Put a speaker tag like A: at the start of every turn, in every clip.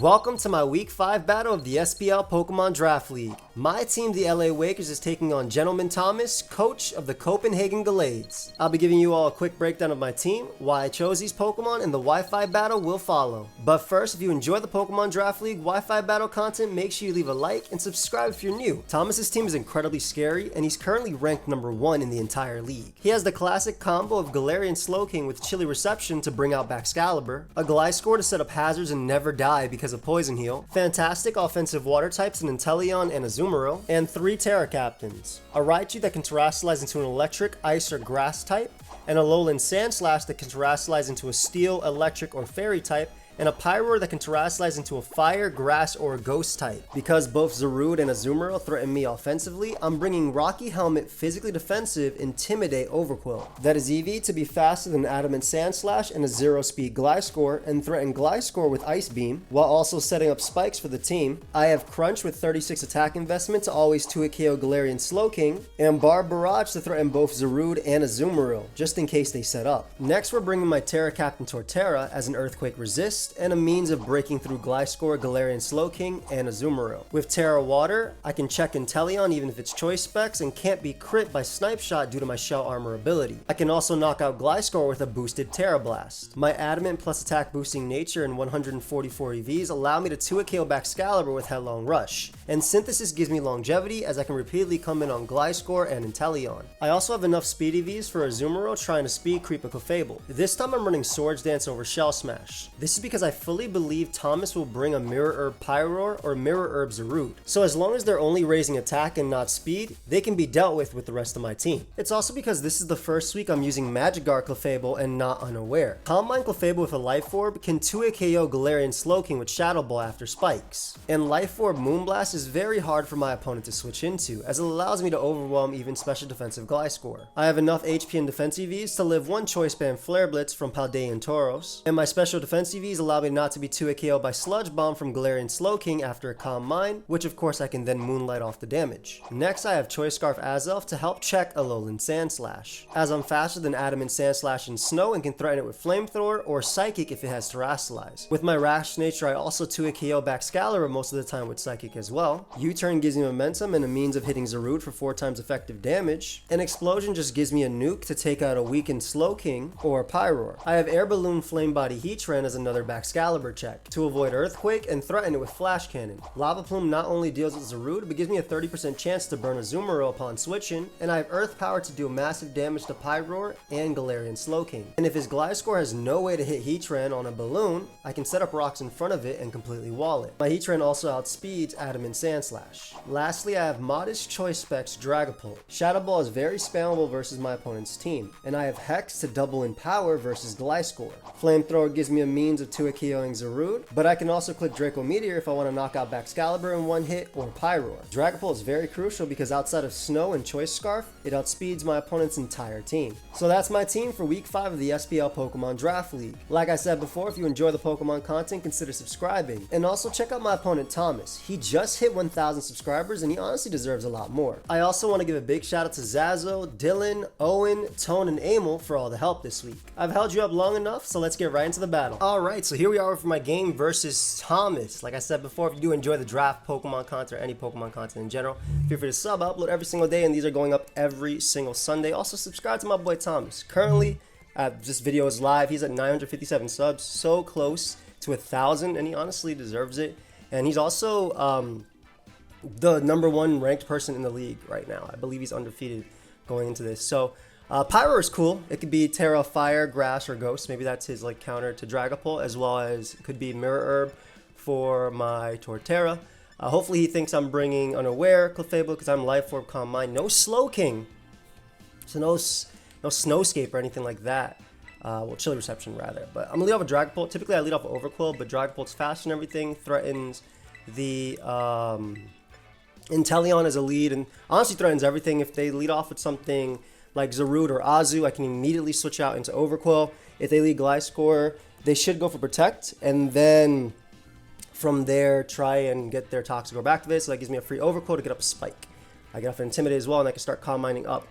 A: Welcome to my Week 5 battle of the SPL Pokemon Draft League. My team, the LA Wakers, is taking on Gentleman Thomas, coach of the Copenhagen Gallades. I'll be giving you all a quick breakdown of my team, why I chose these Pokemon, and the Wi-Fi battle will follow. But first, if you enjoy the Pokemon Draft League Wi-Fi battle content, make sure you leave a like and subscribe if you're new. Thomas's team is incredibly scary, and he's currently ranked number 1 in the entire league. He has the classic combo of Galarian Slowking with Chilly Reception to bring out Baxcalibur, a Gliscor to set up hazards and never die because of Poison Heal, fantastic offensive water types in Inteleon and Azumarill, and 3 Terra Captains. A Raichu that can Terrasilize into an electric, ice, or grass type, and a Alolan Sandslash that can Terrasilize into a steel, electric, or fairy type, and a Pyroar that can Terrasilize into a fire, grass, or ghost type. Because both Zarude and Azumarill threaten me offensively, I'm bringing Rocky Helmet physically defensive Intimidate Overqwil. That is EV to be faster than Adamant Sandslash and a 0-speed Gliscor, and threaten Gliscor with Ice Beam, while also setting up spikes for the team. I have Crunch with 36 attack investment to always 2-hit KO Galarian Slowking, and Barb Barrage to threaten both Zarude and Azumarill, just in case they set up. Next, we're bringing my Terra Captain Torterra as an Earthquake Resist, and a means of breaking through Gliscor, Galarian Slowking, and Azumarill. With Terra Water, I can check Inteleon even if it's choice specs and can't be crit by Snipe Shot due to my Shell Armor ability. I can also knock out Gliscor with a boosted Terra Blast. My Adamant plus attack boosting nature and 144 EVs allow me to 2-hit KO Baxcalibur with Headlong Rush. And Synthesis gives me longevity as I can repeatedly come in on Gliscor and Inteleon. I also have enough speed EVs for Azumarill trying to speed creep a Clefable. This time I'm running Swords Dance over Shell Smash. This is because I fully believe Thomas will bring a Mirror Herb Pyroar or Mirror Herb Zarude. So as long as they're only raising attack and not speed, they can be dealt with the rest of my team. It's also because this is the first week I'm using Magikarp Clefable and not Unaware. Calm Mind Clefable with a Life Orb can 2-hit KO Galarian Slowking with Shadow Ball after spikes. And Life Orb Moonblast is very hard for my opponent to switch into, as it allows me to overwhelm even special defensive Gliscor. I have enough HP and defense EVs to live 1 Choice Band Flare Blitz from Paldean Tauros, and my special defense EVs allow me not to be 2-hit KO by Sludge Bomb from Galarian Slowking after a Calm Mind, which of course I can then Moonlight off the damage. Next, I have Choice Scarf Azelf to help check Alolan Sandslash, as I'm faster than Adamant Sandslash in Snow and can threaten it with Flamethrower or Psychic if it has Terrasilize. With my Rash nature, I also 2-hit KO Baxcalibur most of the time with Psychic as well. U-Turn gives me momentum and a means of hitting Zarude for 4 times effective damage, and Explosion just gives me a nuke to take out a weakened Slowking or Pyroar. I have Air Balloon Flame Body Heatran as another Baxcalibur check to avoid Earthquake and threaten it with Flash Cannon. Lava Plume not only deals with Zarude, but gives me a 30% chance to burn Azumarill upon switching, and I have Earth Power to do massive damage to Pyroar and Galarian Slowking. And if his Gliscor has no way to hit Heatran on a balloon, I can set up rocks in front of it and completely wall it. My Heatran also outspeeds Adamant Sandslash. Lastly, I have Modest Choice Specs Dragapult. Shadow Ball is very spammable versus my opponent's team, and I have Hex to double in power versus Gliscor. Flamethrower gives me a means of 2-hit KOing Zarude, but I can also click Draco Meteor if I want to knock out Baxcalibur in 1 hit or Pyroar. Dragapult is very crucial because outside of Snow and Choice Scarf, it outspeeds my opponent's entire team. So that's my team for week 5 of the SPL Pokemon Draft League. Like I said before, if you enjoy the Pokemon content, consider subscribing. And also check out my opponent Thomas. He just hit 1,000 subscribers and he honestly deserves a lot more. I also want to give a big shout out to Zazo, Dylan, Owen, Tone, and Emil for all the help this week. I've held you up long enough, so let's get right into the battle. Alright, so here we are for my game versus Thomas. Like I said before, if you do enjoy the draft Pokemon content or any Pokemon content in general, feel free to sub. I upload every single day and these are going up every single Sunday. Also subscribe to my boy Thomas. Currently, this video is live. He's at 957 subs, so close to 1,000, and he honestly deserves it. And he's also the #1 ranked person in the league right now. I believe he's undefeated going into this. So Pyroar is cool. It could be Terra, Fire, Grass, or Ghost. Maybe that's his like counter to Dragapult, as well as it could be Mirror Herb for my Torterra. Hopefully he thinks I'm bringing Unaware Clefable because I'm Life Orb, Calm Mind. No Slowking. So no Snowscape or anything like that. Well, Chilly Reception rather. But I'm going to lead off with Dragapult. Typically I lead off with Overqwil, but Dragapult's fast and everything. Threatens the Inteleon as a lead, and honestly threatens everything. If they lead off with something like Zarude or Azu, I can immediately switch out into Overqwil. If they lead Gliscor, they should go for Protect, and then from there try and get their Toxic Orb activated, so that gives me a free Overqwil to get up a Spike. I get off an Intimidate as well, and I can start Calm Minding up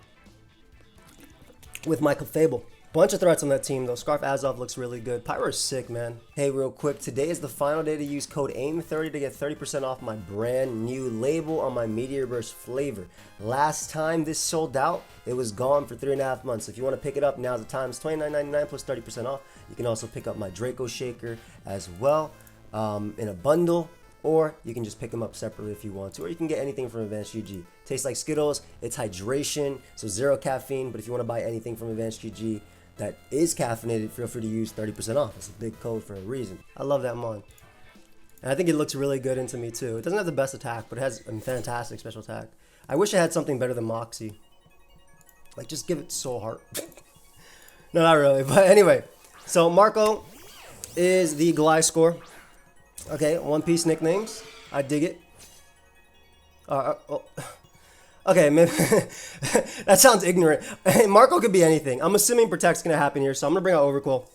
A: with my Clefable. Bunch of threats on that team though. Scarf Azov looks really good. Pyro's sick, man. Hey, real quick, today is the final day to use code AIM30 to get 30% off my brand new label on my Meteor Burst flavor. Last time this sold out, it was gone for 3.5 months. If you want to pick it up, now's the time. It's $29.99 plus 30% off. You can also pick up my Draco Shaker as well in a bundle, or you can just pick them up separately if you want to, or you can get anything from Advanced GG. Tastes like Skittles. It's hydration, so 0 caffeine, but if you want to buy anything from Advanced GG that is caffeinated, feel free to use 30% off. It's a big code for a reason. I love that mon. And I think it looks really good into me too. It doesn't have the best attack, but it has a fantastic special attack. I wish it had something better than Moxie. Like, just give it Soul Heart. No, not really. But anyway, so Marco is the Gliscor. Okay, One Piece nicknames. I dig it. Okay, maybe that sounds ignorant. Marco could be anything. I'm assuming Protect's going to happen here, so I'm going to bring out Overquill.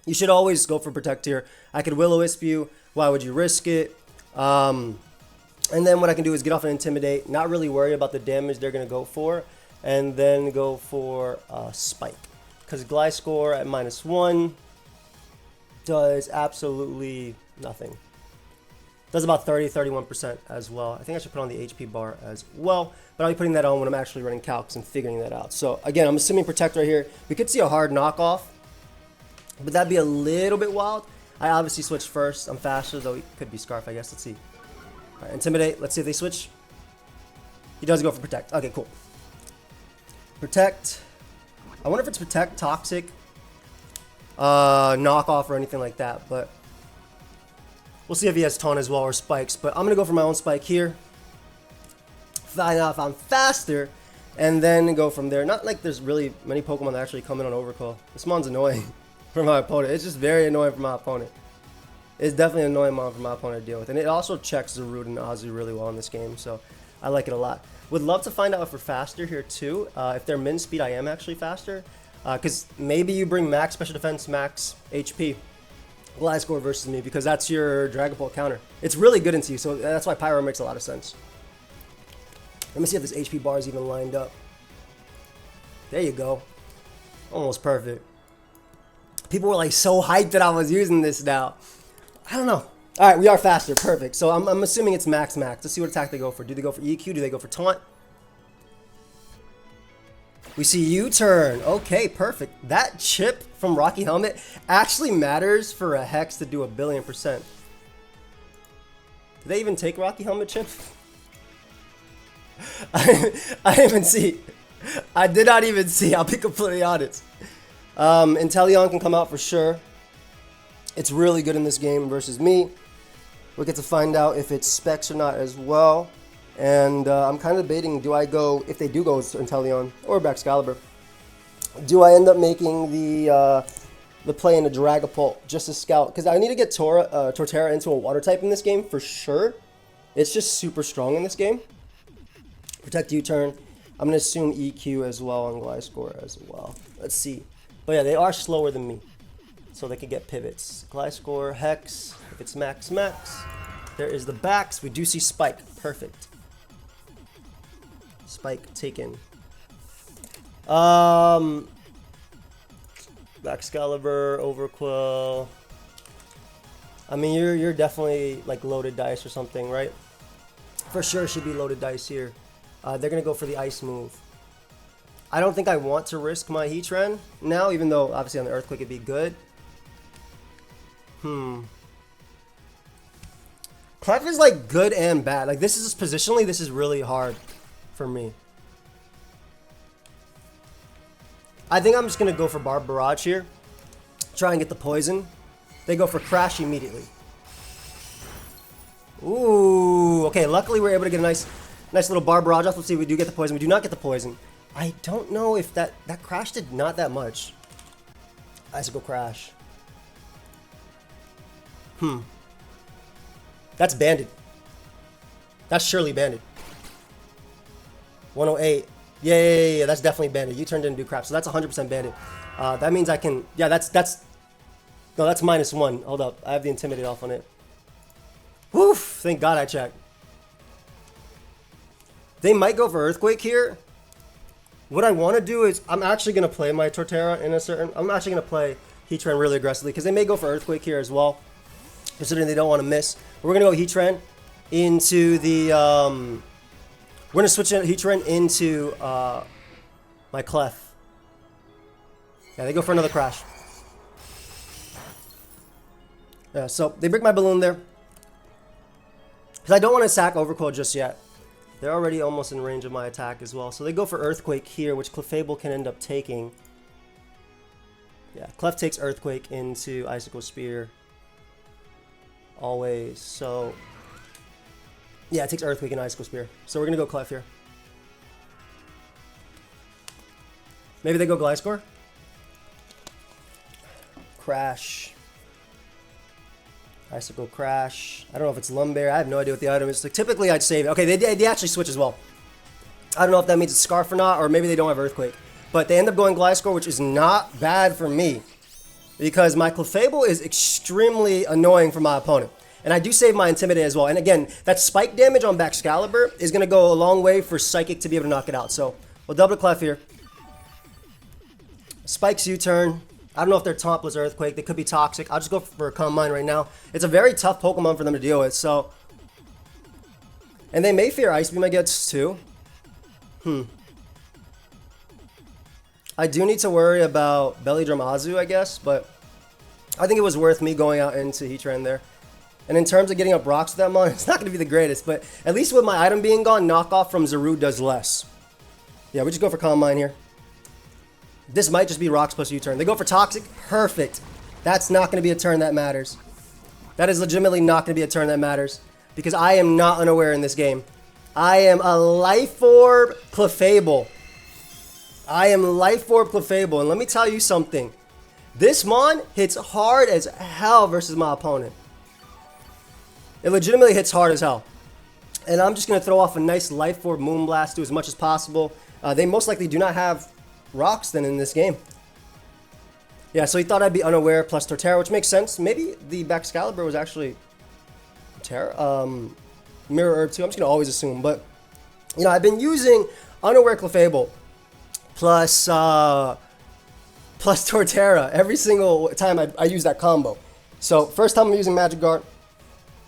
A: You should always go for Protect here. I could Will-O-Wisp you. Why would you risk it? And then what I can do is get off and Intimidate. Not really worry about the damage they're going to go for. And then go for Spike. Because Gliscor at -1 does absolutely nothing. Does about 30-31% as well. I think I should put on the HP bar as well, but I'll be putting that on when I'm actually running calcs and figuring that out. So again, I'm assuming Protect right here. We could see a hard knockoff, but that'd be a little bit wild. I obviously switched first. I'm faster, though it could be Scarf, I guess. Let's see. All right, Intimidate. Let's see if they switch. He does go for Protect. Okay, cool. Protect. I wonder if it's Protect, Toxic, knockoff, or anything like that, but we'll see if he has Taunt as well or Spikes. But I'm going to go for my own Spike here. Find out if I'm faster, and then go from there. Not like there's really many Pokemon that actually come in on Overcall. This mon's annoying for my opponent. It's just very annoying for my opponent. It's definitely an annoying mon for my opponent to deal with. And it also checks Zarude and Ozzy really well in this game, so I like it a lot. Would love to find out if we're faster here too. If they're min speed, I am actually faster. Because maybe you bring max special defense, max HP. Gliscor versus me, because that's your Dragapult counter. It's really good into you, so that's why Pyro makes a lot of sense. Let me see if this HP bar is even lined up. There you go. Almost perfect. People were like so hyped that I was using this now. I don't know. All right, we are faster. Perfect. So I'm assuming it's max. Let's see what attack they go for. Do they go for EQ? Do they go for Taunt? We see U-turn. Okay, perfect. That chip from Rocky Helmet actually matters for a Hex to do 1,000,000,000%. Did they even take Rocky Helmet chip? I didn't even see. I did not even see. I'll be completely honest. Inteleon can come out for sure. It's really good in this game versus me. We'll get to find out if it's Specs or not as well. And I'm kind of debating, do I go, if they do go Inteleon or Baxcalibur, do I end up making the play in a Dragapult just to scout? Because I need to get Torterra into a water type in this game for sure. It's just super strong in this game. Protect U-turn. I'm going to assume EQ as well on Gliscor as well. Let's see. But yeah, they are slower than me, so they can get pivots. Gliscor, Hex, if it's max. There is the backs. We do see Spike. Perfect. Spike taken. Baxcalibur, Overquill. I mean, you're definitely like loaded dice or something, right? For sure should be loaded dice here. They're gonna go for the ice move. I don't think I want to risk my Heatran now, even though obviously on the Earthquake it'd be good. Clef is like good and bad. Like this is just positionally, this is really hard for me. I think I'm just gonna go for Barb Barrage here. Try and get the poison. They go for Crash immediately. Ooh, okay. Luckily we're able to get a nice little Barb Barrage off. Let's see if we do get the poison. We do not get the poison. I don't know if that Crash did not that much. Icicle Crash. That's banded. That's surely banded. 108. Yeah. That's definitely banded. You turned in and do crap. So that's 100% banded. That means I can. Yeah, that's. No, that's -1. Hold up. I have the Intimidate off on it. Woof. Thank God I checked. They might go for Earthquake here. What I want to do is I'm actually going to play my Torterra in a certain... I'm actually going to play Heatran really aggressively because they may go for Earthquake here as well, considering they don't want to miss. We're going to go Heatran into the... we're going to switch Heatran into my Clef. Yeah, they go for another Crash. Yeah, so they break my Balloon there. Because I don't want to sack Overcoil just yet. They're already almost in range of my attack as well. So they go for Earthquake here, which Clefable can end up taking. Yeah, Clef takes Earthquake into Icicle Spear. Always. So, yeah, it takes Earthquake and Icicle Spear. So we're going to go Clef here. Maybe they go Gliscor? Crash. Icicle Crash. I don't know if it's Lumberry. I have no idea what the item is. Like, typically, I'd save it. Okay, they actually switch as well. I don't know if that means it's Scarf or not, or maybe they don't have Earthquake. But they end up going Gliscor, which is not bad for me, because my Clefable is extremely annoying for my opponent. And I do save my Intimidate as well. And again, that spike damage on Baxcalibur is going to go a long way for Psychic to be able to knock it out. So we'll double Clef here. Spikes U-turn. I don't know if they're Tauntless or Earthquake. They could be Toxic. I'll just go for a Calm Mind right now. It's a very tough Pokemon for them to deal with, so... And they may fear Ice Beam, I guess, too. I do need to worry about Belly Drum Azu, I guess, but... I think it was worth me going out into Heatran there. And in terms of getting up rocks with that mon, it's not going to be the greatest, but at least with my item being gone, knockoff from Zarude does less. Yeah, we just go for Calm Mind here. This might just be Rocks plus U-turn. They go for Toxic. Perfect. That's not going to be a turn that matters. That is legitimately not going to be a turn that matters. Because I am not unaware in this game. I am a Life Orb Clefable. I am Life Orb Clefable. And let me tell you something. This Mon hits hard as hell versus my opponent. It legitimately hits hard as hell. And I'm just going to throw off a nice Life Orb Moonblast, do as much as possible. They most likely do not have Rocks then in this game. Yeah, so he thought I'd be unaware plus Torterra, which makes sense. Maybe the Baxcalibur was actually Mirror Herb too. I'm just gonna always assume, but you know, I've been using unaware Clefable plus Torterra every single time I use that combo. So first time I'm using Magic Guard,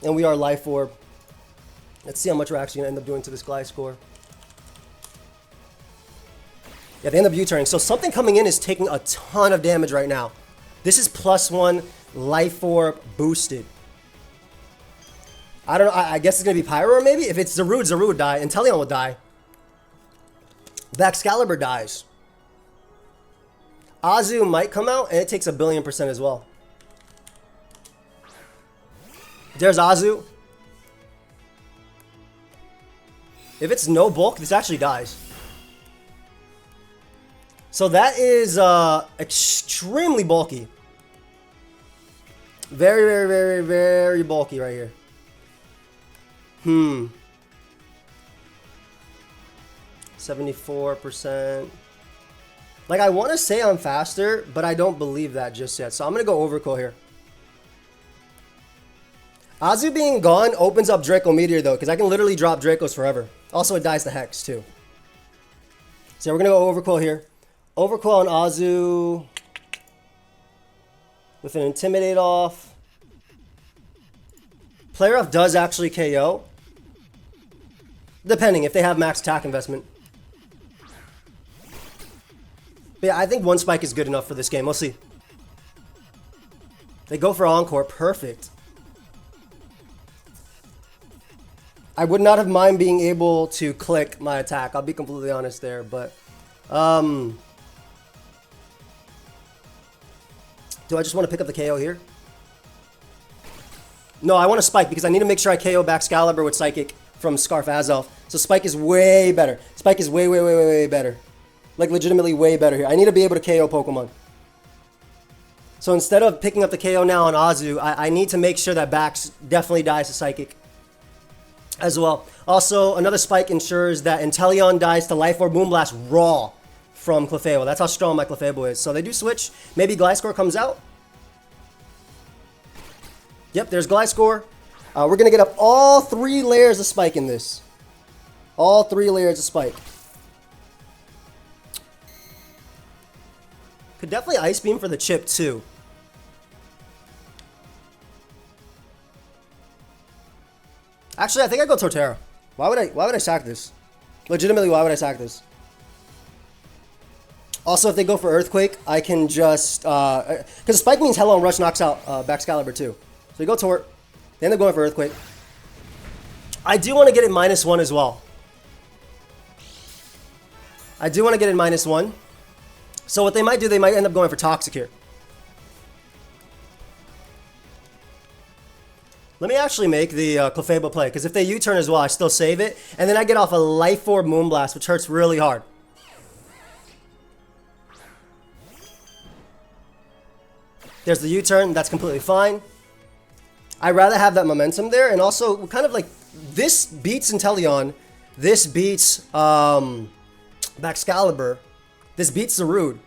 A: and we are Life Orb. Let's see how much we're actually gonna end up doing to this Gliscor. Yeah, they end up U-turning. So something coming in is taking a ton of damage right now. This is +1 Life Orb boosted. I don't know. I guess it's going to be Pyro maybe? If it's Zarude, Zarude would die. Inteleon will die. Baxcalibur dies. Azu might come out, and it takes 1,000,000,000% as well. There's Azu. If it's no bulk, this actually dies. So that is extremely bulky. Very, very, very, very bulky right here. 74%. Like, I want to say I'm faster, but I don't believe that just yet. So I'm going to go Overcoil here. Azu being gone opens up Draco Meteor, though, because I can literally drop Dracos forever. Also, it dies to Hex, too. So we're going to go Overcoil here. Overcoil on Azu with an Intimidate off. Player Off does actually KO. Depending if they have max attack investment. But yeah, I think one spike is good enough for this game. We'll see. They go for Encore. Perfect. I would not have mind being able to click my attack. I'll be completely honest there, but do I just want to pick up the KO here? No, I want to Spike because I need to make sure I KO Baxcalibur with Psychic from Scarf Azelf. So Spike is way better. Spike is way, way, way, way, way better. Like, legitimately way better here. I need to be able to KO Pokemon. So instead of picking up the KO now on Azu, I need to make sure that Bax definitely dies to Psychic as well. Also, another Spike ensures that Inteleon dies to Life Orb Moonblast raw from Clefable. That's how strong my Clefable is. So they do switch. Maybe Gliscor comes out. Yep, there's Gliscor. We're going to get up all 3 layers of Spike in this. All 3 layers of Spike. Could definitely Ice Beam for the chip too. Actually, I think I go Torterra. Why would I sack this? Legitimately, why would I sack this? Also, if they go for Earthquake, I can just because Spike means Headlong Rush knocks out Baxcalibur too. So you go Tort. They end up going for Earthquake. I do want to get it -1 as well. I do want to get it -1. So what they might do, they might end up going for Toxic here. Let me actually make the Clefable play, because if they U-turn as well, I still save it. And then I get off a Life Orb Moonblast, which hurts really hard. There's the U-turn, that's completely fine. I'd rather have that momentum there, and also kind of like, this beats Inteleon, this beats Baxcalibur, this beats Zarude,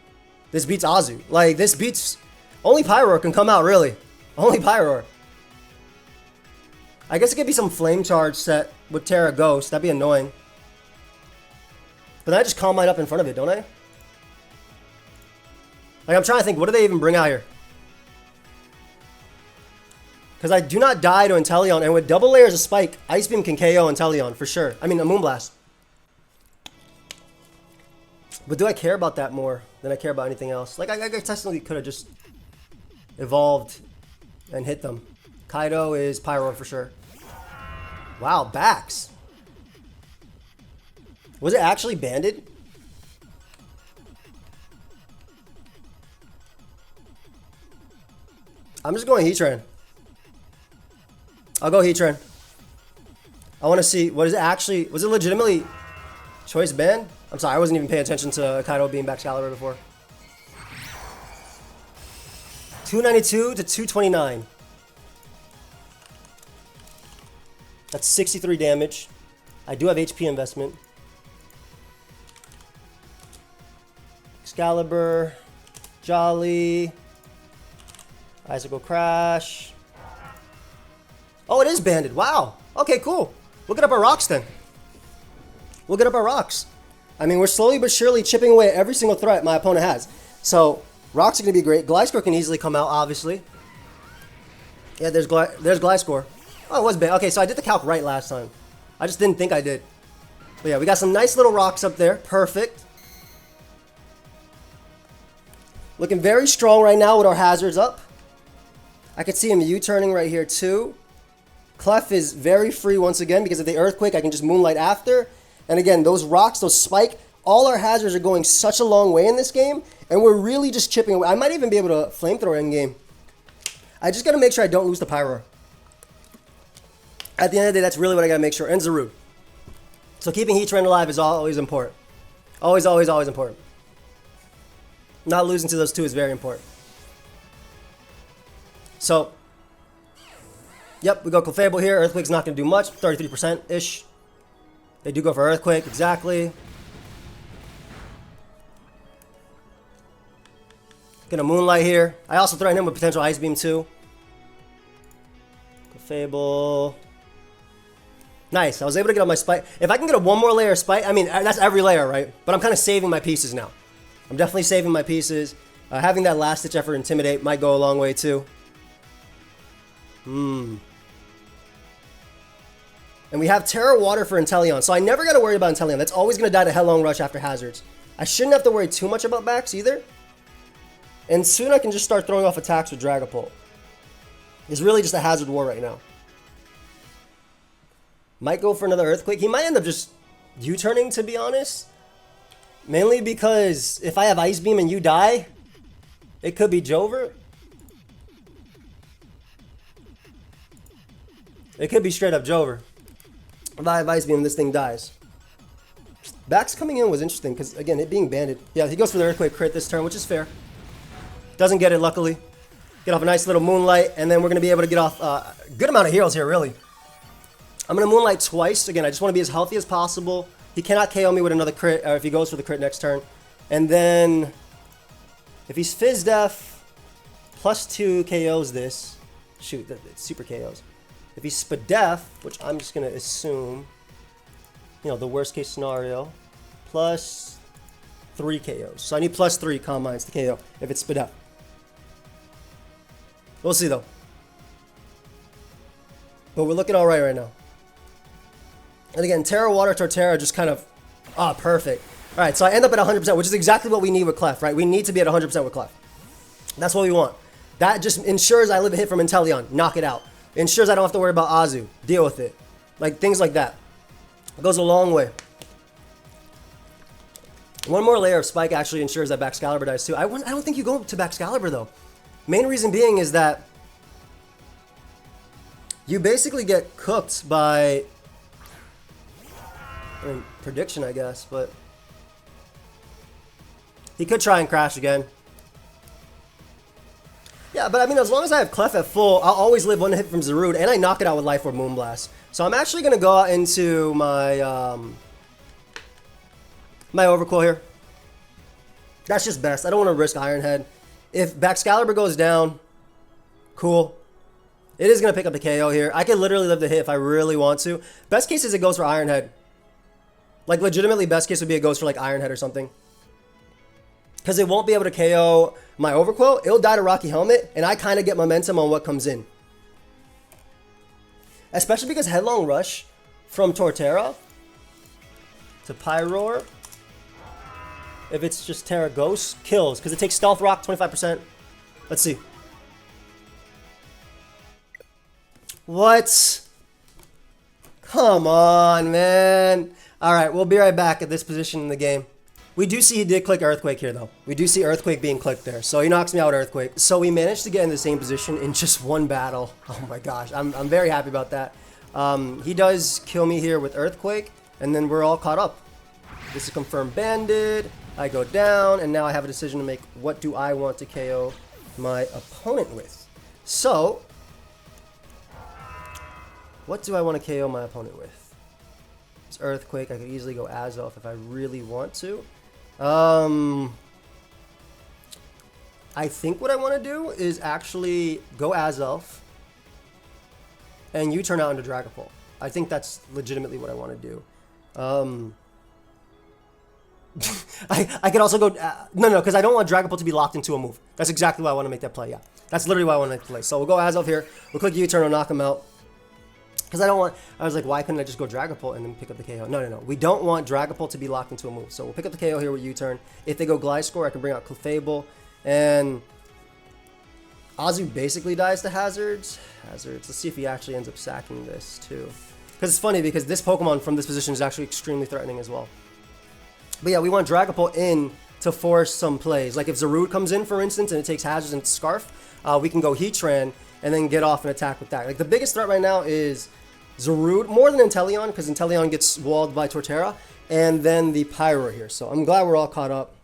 A: this beats Azu. Like, this beats, only Pyroar can come out, really. Only Pyroar. I guess it could be some Flame Charge set with Terra Ghost. That'd be annoying. But then I just Calm Mind up in front of it, don't I? Like, I'm trying to think, what do they even bring out here? Because I do not die to Inteleon, and with double layers of Spike, Ice Beam can KO Inteleon, for sure. I mean, a Moonblast. But do I care about that more than I care about anything else? Like, I technically could have just evolved and hit them. Kaido is Pyro for sure. Wow, Bax. Was it actually banded? I'm just going Heatran. I'll go Heatran. I want to see, what is it actually, was it legitimately choice banned? I'm sorry, I wasn't even paying attention to Kaido being Baxcalibur before. 292 to 229. That's 63 damage. I do have HP investment. Excalibur, Jolly, Icicle Crash. Oh, it is banded. Wow. Okay, cool. We'll get up our rocks then. We'll get up our rocks. I mean, we're slowly but surely chipping away at every single threat my opponent has. So, rocks are going to be great. Gliscor can easily come out, obviously. Yeah, there's Gliscor. Oh, it was banned. Okay, so I did the calc right last time. I just didn't think I did. But yeah, we got some nice little rocks up there. Perfect. Looking very strong right now with our hazards up. I could see him U-turning right here too. Clef is very free once again because if they Earthquake, I can just Moonlight after. And again, those rocks, those Spike, all our hazards are going such a long way in this game. And we're really just chipping away. I might even be able to Flamethrower in game. I just got to make sure I don't lose the Pyro. At the end of the day, that's really what I got to make sure. And Zarude. So keeping Heatran alive is always important. Always, always, always important. Not losing to those two is very important. So, yep, we go Clefable here. Earthquake's not going to do much. 33%-ish. They do go for Earthquake, exactly. Gonna Moonlight here. I also threaten him with potential Ice Beam too. Clefable. Nice, I was able to get on my Spike. If I can get a one more layer of Spike, I mean, that's every layer, right? But I'm kind of saving my pieces now. I'm definitely saving my pieces. Having that last ditch effort Intimidate might go a long way too. And we have Terra Water for Inteleon, so I never got to worry about Inteleon. That's always going to die to Headlong Rush after hazards. I shouldn't have to worry too much about Bax either. And soon I can just start throwing off attacks with Dragapult. It's really just a hazard war right now. Might go for another Earthquake. He might end up just U-turning, to be honest. Mainly because if I have Ice Beam and you die, it could be Jover. It could be straight up Jover. If I have Ice Beam, this thing dies. Bax coming in was interesting because, again, it being banded. Yeah, he goes for the Earthquake crit this turn, which is fair. Doesn't get it, luckily. Get off a nice little Moonlight, and then we're going to be able to get off a good amount of heroes here, really. I'm going to Moonlight twice. Again, I just want to be as healthy as possible. He cannot KO me with another crit, or if he goes for the crit next turn. And then, if he's Fizz Def, +2 KOs this. Shoot, it's super KOs. If he's Spadef, which I'm just going to assume, you know, the worst case scenario, plus 3 KOs. So I need +3 Calm Minds to KO if it's Spadef. We'll see though. But we're looking alright right now. And again, Terra Water Torterra just kind of... Ah, perfect. Alright, so I end up at 100%, which is exactly what we need with Clef, right? We need to be at 100% with Clef. That's what we want. That just ensures I live a hit from Inteleon. Knock it out. It ensures I don't have to worry about Azu. Deal with it. Like, things like that. It goes a long way. One more layer of Spike actually ensures that Baxcalibur dies too. I don't think you go to Baxcalibur though. Main reason being is that you basically get cooked by... I mean, prediction, I guess, but... He could try and crash again. Yeah, but I mean, as long as I have Clef at full, I'll always live one hit from Zarude, and I knock it out with Life Orb Moonblast. So I'm actually going to go out into my, my Overcoil here. That's just best. I don't want to risk Iron Head. If Baxcalibur goes down, cool. It is going to pick up the KO here. I could literally live the hit if I really want to. Best case is it goes for Iron Head. Like, legitimately, best case would be it goes for, like, Iron Head or something. Because it won't be able to KO my Overcoil. It'll die to Rocky Helmet, and I kind of get momentum on what comes in. Especially because Headlong Rush from Torterra to Pyroar, if it's just Terra Ghost, kills. Because it takes Stealth Rock, 25%. Let's see. What? Come on, man. Alright, we'll be right back at this position in the game. We do see he did click Earthquake here, though. We do see Earthquake being clicked there. So he knocks me out Earthquake. So we managed to get in the same position in just one battle. Oh my gosh. I'm very happy about that. He does kill me here with Earthquake. And then we're all caught up. This is confirmed banded. I go down. And now I have a decision to make. What do I want to KO my opponent with? So, what do I want to KO my opponent with? It's Earthquake. I could easily go Azelf if I really want to. I think what I want to do is actually go Azelf and you turn out into Dragapult. I think that's legitimately what I want to do. I could also go... no, because I don't want Dragapult to be locked into a move. That's exactly why I want to make that play, yeah. That's literally why I want to play. So we'll go Azelf here. We'll click U-turn, we'll knock him out. Because I don't want... I was like, why couldn't I just go Dragapult and then pick up the KO? No. We don't want Dragapult to be locked into a move. So we'll pick up the KO here with U-turn. If they go Gliscor, I can bring out Clefable. And Azu basically dies to Hazards. Let's see if he actually ends up sacking this too. Because it's funny because this Pokemon from this position is actually extremely threatening as well. But yeah, we want Dragapult in to force some plays. Like if Zarude comes in, for instance, and it takes Hazards and Scarf, we can go Heatran and then get off and attack with that. Like the biggest threat right now is Zarude, more than Inteleon, because Inteleon gets walled by Torterra, and then the Pyro here. So I'm glad we're all caught up.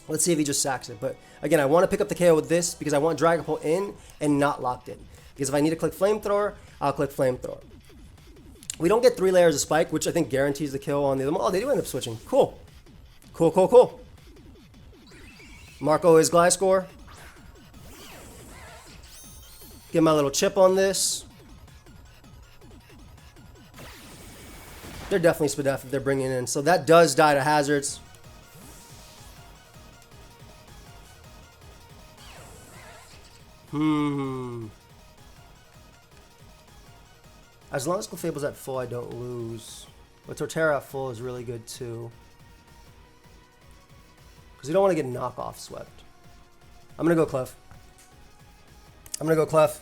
A: Let's see if he just sacks it. But again, I want to pick up the KO with this because I want Dragapult in and not locked in. Because if I need to click Flamethrower, I'll click Flamethrower. We don't get 3 layers of Spike, which I think guarantees the kill on the other. Oh, they do end up switching. Cool. Cool. Marco is Gliscor. Get my little chip on this. They're definitely Spadef if they're bringing in. So that does die to Hazards. As long as Clefable's at full, I don't lose. But Torterra at full is really good too. Because you don't want to get knockoff swept. I'm going to go Clef.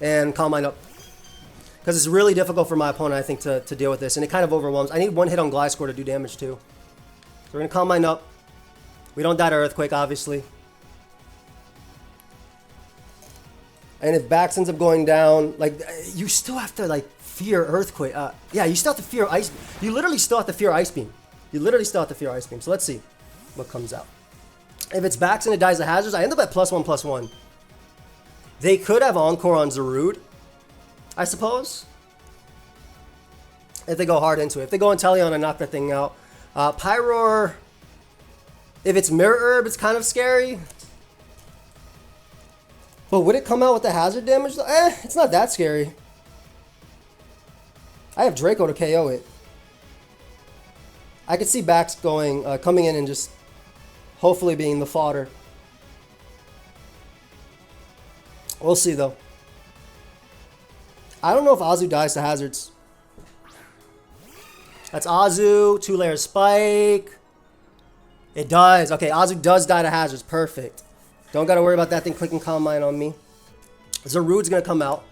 A: And Calm Mind up. Because it's really difficult for my opponent, I think, to deal with this. And it kind of overwhelms. I need one hit on Gliscor to do damage too. So we're going to Calm Mind up. We don't die to Earthquake, obviously. And if Bax ends up going down, like, you still have to, like, fear Earthquake. Yeah, you still have to fear Ice. You literally still have to fear Ice Beam. So let's see what comes out. If it's Bax and it dies to Hazards, I end up at +1/+1. They could have Encore on Zarude, I suppose. If they go hard into it. If they go Inteleon and knock that thing out. Pyroar, if it's Mirror Herb, it's kind of scary. But would it come out with the hazard damage? It's not that scary. I have Draco to KO it. I could see Bax going, coming in and just Hopefully being the fodder. We'll see, though. I don't know if Azu dies to hazards. That's Azu. 2-layer spike. It does. Okay, Azu does die to hazards. Perfect. Don't got to worry about that thing clicking Calm Mind on me. Zarude's going to come out.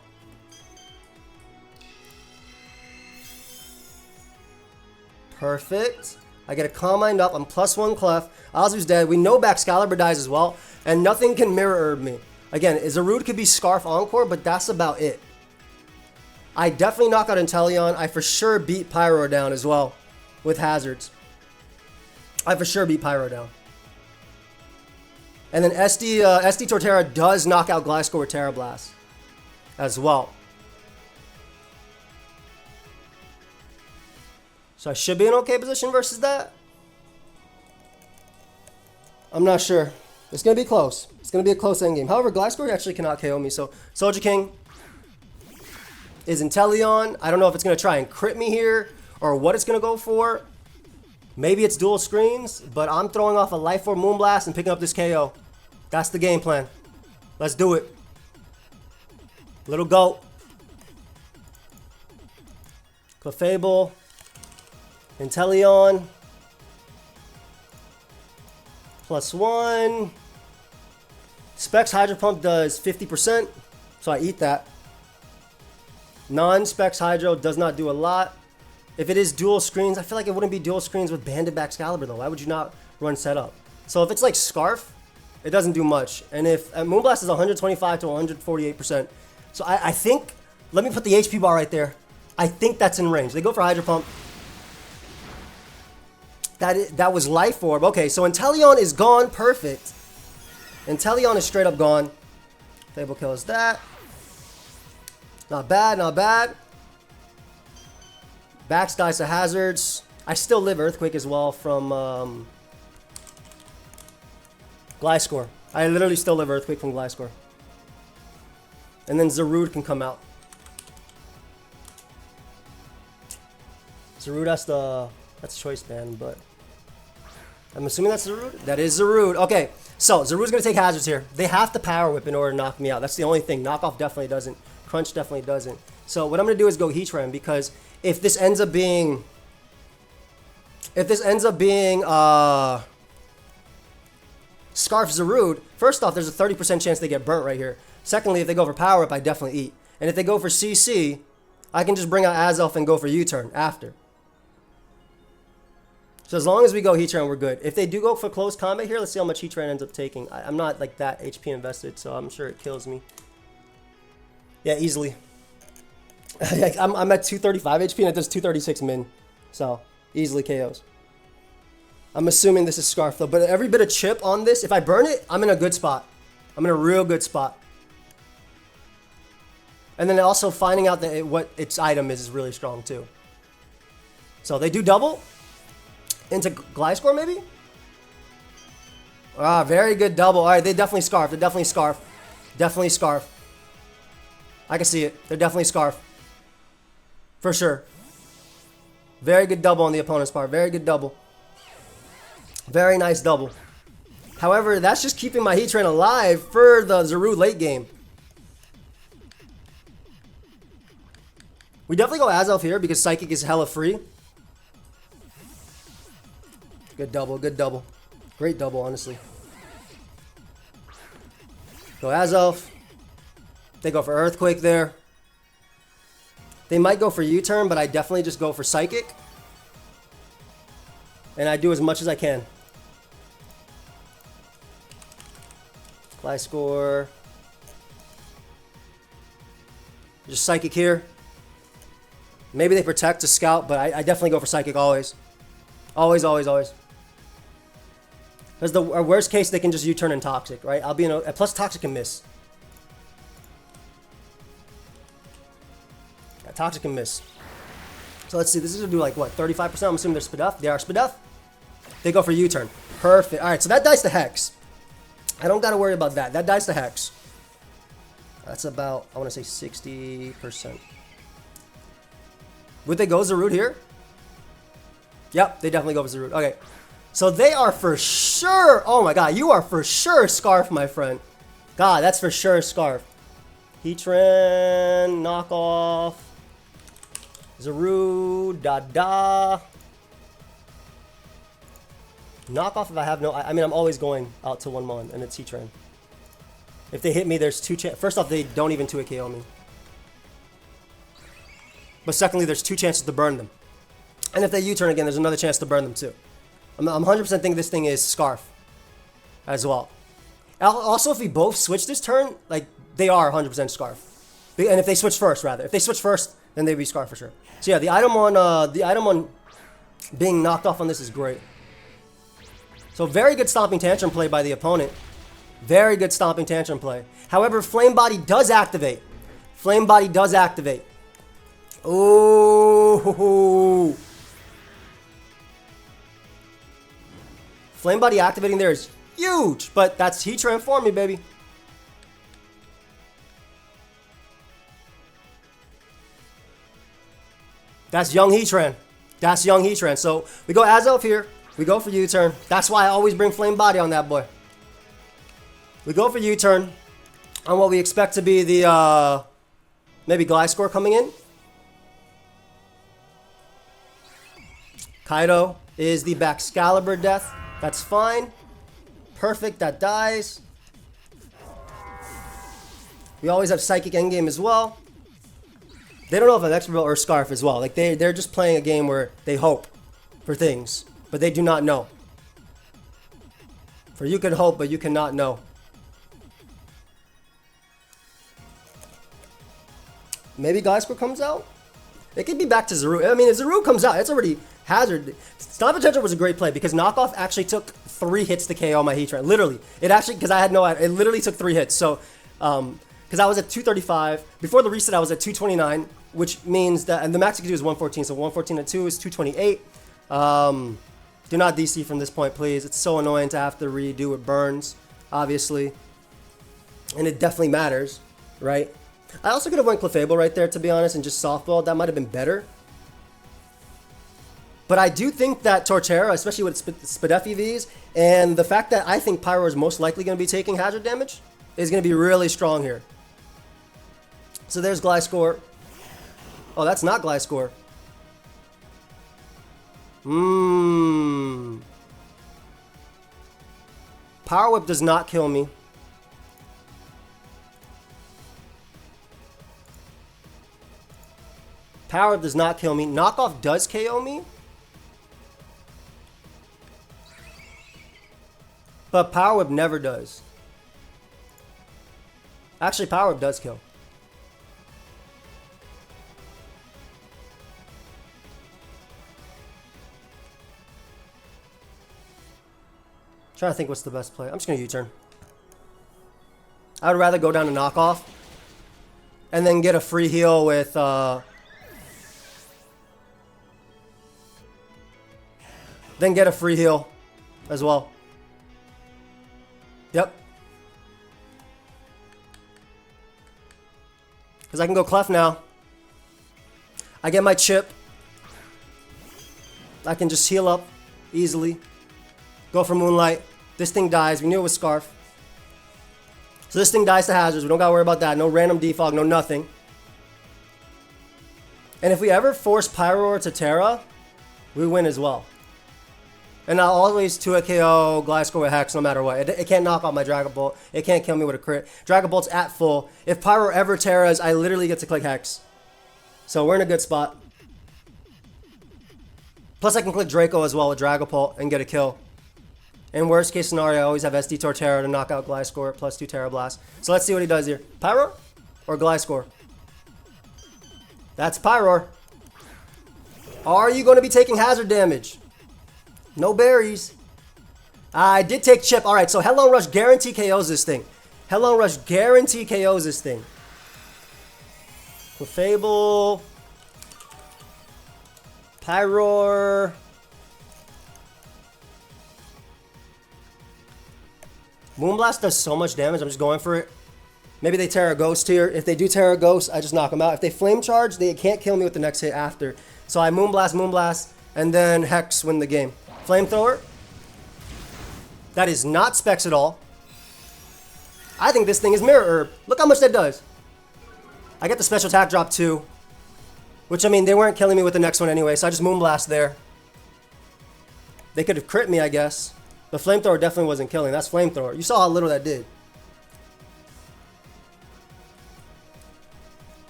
A: Perfect. I get a Calm Mind up. I'm +1 Clef. Azu's dead. We know Baxcalibur dies as well. And nothing can Mirror Herb me. Again, Zarude could be Scarf Encore, but that's about it. I definitely knock out Inteleon. I for sure beat Pyro down as well with hazards. I for sure beat Pyro down. And then SD Torterra does knock out Gliscor with Terra Blast as well. So I should be in okay position versus that. I'm not sure. It's going to be close. It's going to be a close endgame. However, Gliscor actually cannot KO me. So Soldier King is Inteleon. I don't know if it's going to try and crit me here or what it's going to go for. Maybe it's dual screens, but I'm throwing off a Life Orb Moonblast and picking up this KO. That's the game plan. Let's do it. Little goat. Clefable. Inteleon. +1. Specs Hydro Pump does 50%, so I eat that. Non-Specs Hydro does not do a lot. If it is dual screens, I feel like it wouldn't be dual screens with Banded Baxcalibur though. Why would you not run setup? So if it's like Scarf, it doesn't do much. And if Moonblast is 125 to 148%. So I think, let me put the HP bar right there. I think that's in range. They go for Hydro Pump. That was Life Orb. Okay, so Inteleon is gone. Perfect. Inteleon is straight up gone. Fable kills that. Not bad, not bad. Bax dies to hazards. I still live Earthquake as well from Gliscor. I literally still live Earthquake from Gliscor. And then Zarude can come out. Zarude, that's Choice Band, but I'm assuming that's Zarude? That is Zarude. Okay, so Zarude's going to take hazards here. They have to Power Whip in order to knock me out. That's the only thing. Knockoff definitely doesn't. Crunch definitely doesn't. So what I'm going to do is go Heatran, because if this ends up being... Scarf Zarude, first off, there's a 30% chance they get burnt right here. Secondly, if they go for Power Up, I definitely eat. And if they go for CC, I can just bring out Azelf and go for U-turn after. So as long as we go Heatran, we're good. If they do go for close combat here, let's see how much Heatran ends up taking. I'm not like that HP invested, so I'm sure it kills me. Yeah, easily. I'm at 235 HP and it does 236 min. So, easily KOs. I'm assuming this is Scarf though, but every bit of chip on this, if I burn it, I'm in a good spot. I'm in a real good spot. And then also finding out that what its item is really strong too. So they do double into Gliscor maybe? Ah, very good double. All right, they definitely Scarf. They're definitely Scarf. Definitely Scarf. I can see it. They're definitely Scarf. For sure. Very good double on the opponent's part. Very good double. Very nice double. However, that's just keeping my Heatran alive for the Zarude late game. We definitely go Azelf here because Psychic is hella free. Good double, good double. Great double, honestly. Go Azelf. They go for Earthquake there. They might go for U-turn, but I definitely just go for Psychic. And I do as much as I can. Gliscor. Just Psychic here. Maybe they protect to Scout, but I definitely go for Psychic always. Always, always, always. Because the worst case, they can just U-turn and Toxic, right? I'll be in a... Plus Toxic can miss. Yeah, Toxic can miss. So let's see. This is going to do like, what, 35%? I'm assuming they're Spadef. They are Spadef. They go for U-turn. Perfect. All right, so that dies to Hex. I don't got to worry about that. That dies to Hex. That's about, I want to say 60%. Would they go Zarude here? Yep, they definitely go for Zarude. Okay. So they are for sure. Oh my god, you are for sure Scarf, my friend. God, that's for sure Scarf. Heatran, knockoff. Zaru, Dada. Knockoff if I have no... I mean, I'm always going out to 1-1, and it's Heatran. If they hit me, there's 2 chances. First off, they don't even 2-hit KO me. But secondly, there's 2 chances to burn them. And if they U-turn again, there's another chance to burn them too. I'm 100% thinking this thing is Scarf as well. Also, if we both switch this turn, like, they are 100% Scarf. And if they switch first, rather. If they switch first, then they'd be Scarf for sure. So yeah, the item on being knocked off on this is great. So very good Stomping Tantrum play by the opponent. Very good Stomping Tantrum play. However, Flame Body does activate. Flame Body does activate. Ooh. Flame Body activating there is huge, but that's Heatran for me, baby. That's young Heatran. That's young Heatran. So we go Azelf here. We go for U-turn. That's why I always bring Flame Body on that boy. We go for U-turn on what we expect to be the maybe Gliscor coming in. Kaido is the Baxcalibur death. That's fine. Perfect, that dies. We always have Psychic Endgame as well. They don't know if an Expert or Scarf as well. Like they're just playing a game where they hope for things, but they do not know. For you can hope, but you cannot know. Maybe Gliscor comes out? It could be back to Zaru. I mean, if Zaru comes out, it's already Hazard. Stomping Tantrum was a great play because Knockoff actually took 3 hits to KO my Heatran. Literally. It actually, because I had no idea, it literally took 3 hits. So, because I was at 235. Before the reset, I was at 229, which means that, and the max you can do is 114. So 114 at 2 is 228. Do not DC from this point, please. It's so annoying to have to redo it burns, obviously. And it definitely matters, right? I also could have went Clefable right there, to be honest, and just softball. That might have been better. But I do think that Torterra, especially with Spadef EVs, and the fact that I think Pyro is most likely going to be taking hazard damage, is going to be really strong here. So there's Gliscor. Oh, that's not Gliscor. Power Whip does not kill me. Power Whip does not kill me. Knockoff does KO me. But Power Whip never does. Actually, Power Whip does kill. Trying to think what's the best play. I'm just going to U-turn. I would rather go down to knockoff and then get a free heal with then get a free heal as well. Yep. Because I can go Clef now. I get my chip. I can just heal up easily. Go for Moonlight. This thing dies. We knew it was Scarf. So this thing dies to hazards. We don't gotta worry about that. No random defog, no nothing. And if we ever force Pyro to Terra, we win as well. And I'll always 2-hit KO Gliscor with Hex no matter what. It can't knock off my Dragon Bolt. It can't kill me with a crit. Dragon Bolt's at full. If Pyro ever Terras, I literally get to click Hex. So we're in a good spot. Plus I can click Draco as well with Dragon Bolt and get a kill. In worst case scenario, I always have SD Torterra to knock out Gliscor plus 2 Terra Blast. So let's see what he does here. Pyro or Gliscor? That's Pyro. Are you going to be taking hazard damage? No berries. I did take chip. Alright, so Headlong Rush guarantee KOs this thing. Headlong Rush guarantee KOs this thing. Clefable. Pyroar. Moonblast does so much damage, I'm just going for it. Maybe they Terra Ghost here. If they do Terra Ghost, I just knock them out. If they Flame Charge, they can't kill me with the next hit after. So I Moonblast, and then Hex win the game. Flamethrower. That is not Specs at all. I think this thing is Mirror Herb. Look how much that does. I get the special attack drop too. Which, I mean, they weren't killing me with the next one anyway, so I just Moonblast there. They could have crit me, I guess. The Flamethrower definitely wasn't killing. That's Flamethrower. You saw how little that did.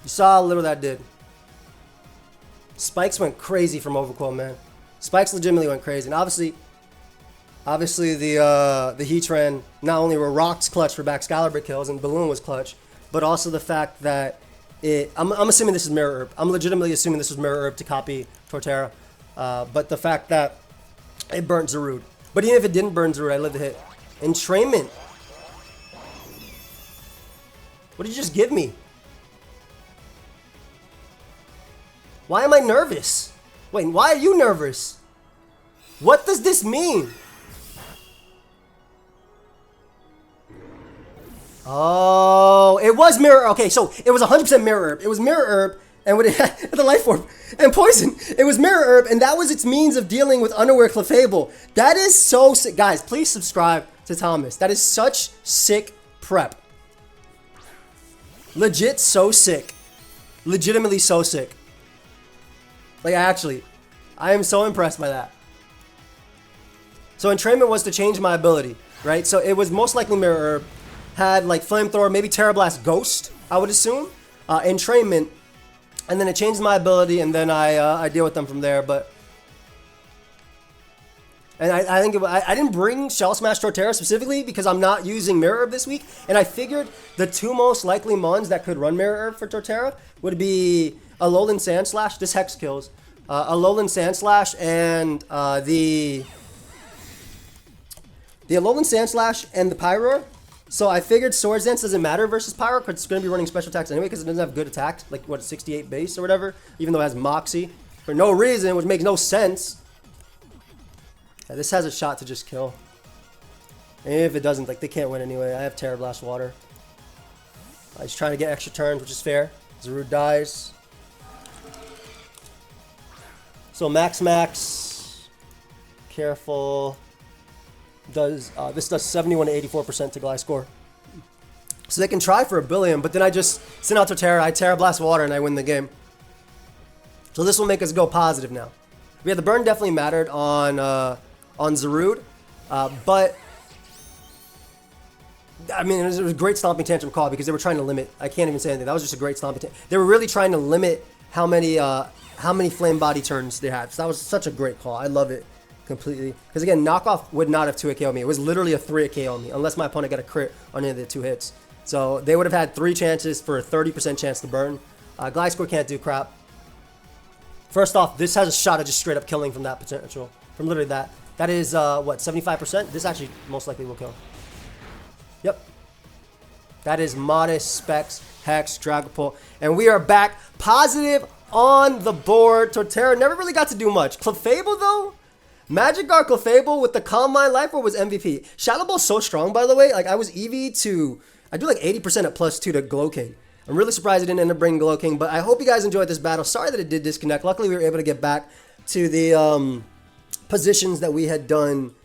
A: You saw how little that did. Spikes went crazy from Overqwell, man. Spikes legitimately went crazy. And obviously the Heatran, not only were rocks clutch for Baxcalibur kills and Balloon was clutch, but also the fact that I'm assuming this is Mirror Herb. I'm legitimately assuming this was Mirror Herb to copy Torterra. But the fact that it burnt Zarude. But even if it didn't burn Zarude, I lived the hit. Entrainment. What did you just give me? Why am I nervous? Wait, why are you nervous? What does this mean? Oh, it was Mirror. Okay, so it was 100% Mirror Herb. It was Mirror Herb, and with it the Life Orb and Poison. It was Mirror Herb, and that was its means of dealing with Unaware Clefable. That is so sick. Guys, please subscribe to Thomas. That is such sick prep. Legit so sick. Legitimately so sick. Like, I am so impressed by that. So entrainment was to change my ability, right? So it was most likely Mirror Herb. Had like Flamethrower, maybe Terra Blast Ghost, I would assume. Entrainment. And then it changed my ability, and then I deal with them from there. But and I think I didn't bring Shell Smash Torterra specifically because I'm not using Mirror Herb this week. And I figured the two most likely mons that could run Mirror Herb for Torterra would be Alolan Sandslash. This Hex kills. Alolan Sandslash and the Alolan Sandslash and the Pyroar. So I figured Swords Dance doesn't matter versus Pyro because it's going to be running special attacks anyway because it doesn't have good attacks, like what, 68 base or whatever, even though it has Moxie for no reason, which makes no sense. Yeah, this has a shot to just kill. And if it doesn't, like, they can't win anyway. I have Terra Blast Water. I'm just trying to get extra turns, which is fair. Zarude dies. So Max. Careful. This does 71 to 84% to Gliscor. So they can try for a billion, but then I just send out to Terra, I Terra Blast Water, and I win the game. So this will make us go positive now. Yeah, the burn definitely mattered on Zarude, but I mean, it was a great Stomping Tantrum call because they were trying to limit. I can't even say anything. That was just a great Stomping Tantrum. They were really trying to limit how many Flame Body turns they had. So that was such a great call. I love it. Completely. Because again, knockoff would not have 2-hit KO me. It was literally a 3-hit KO me, unless my opponent got a crit on any of the 2 hits. So they would have had 3 chances for a 30% chance to burn. Gliscor can't do crap. First off, this has a shot at just straight up killing from that potential. From literally that. That is, what, 75%? This actually most likely will kill. Yep. That is Modest, Specs, Hex, Dragapult. And we are back positive on the board. Torterra never really got to do much. Clefable, though? Magikarp Clefable with the Calm Mind Life Orb was MVP. Shadow Ball's so strong, by the way. Like, I was EV to... I do like 80% at +2 to Glowking. I'm really surprised I didn't end up bringing Glowking, but I hope you guys enjoyed this battle. Sorry that it did disconnect. Luckily, we were able to get back to the positions that we had done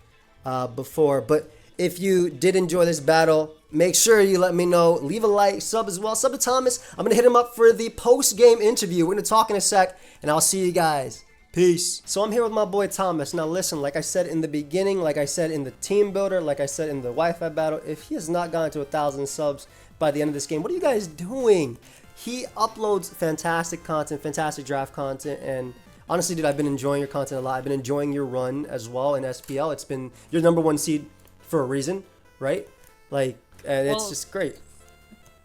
A: before. But if you did enjoy this battle, make sure you let me know. Leave a like, sub as well. Sub to Thomas. I'm going to hit him up for the post-game interview. We're going to talk in a sec, and I'll see you guys. Peace. So I'm here with my boy Thomas. Now listen, like I said in the beginning, like I said in the team builder, like I said in the Wi-Fi battle, if he has not gotten to 1,000 subs by the end of this game, what are you guys doing? He uploads fantastic content, fantastic draft content, and honestly, dude, I've been enjoying your content a lot. I've been enjoying your run as well in SPL. It's been your #1 seed for a reason, right? Like, and it's just great.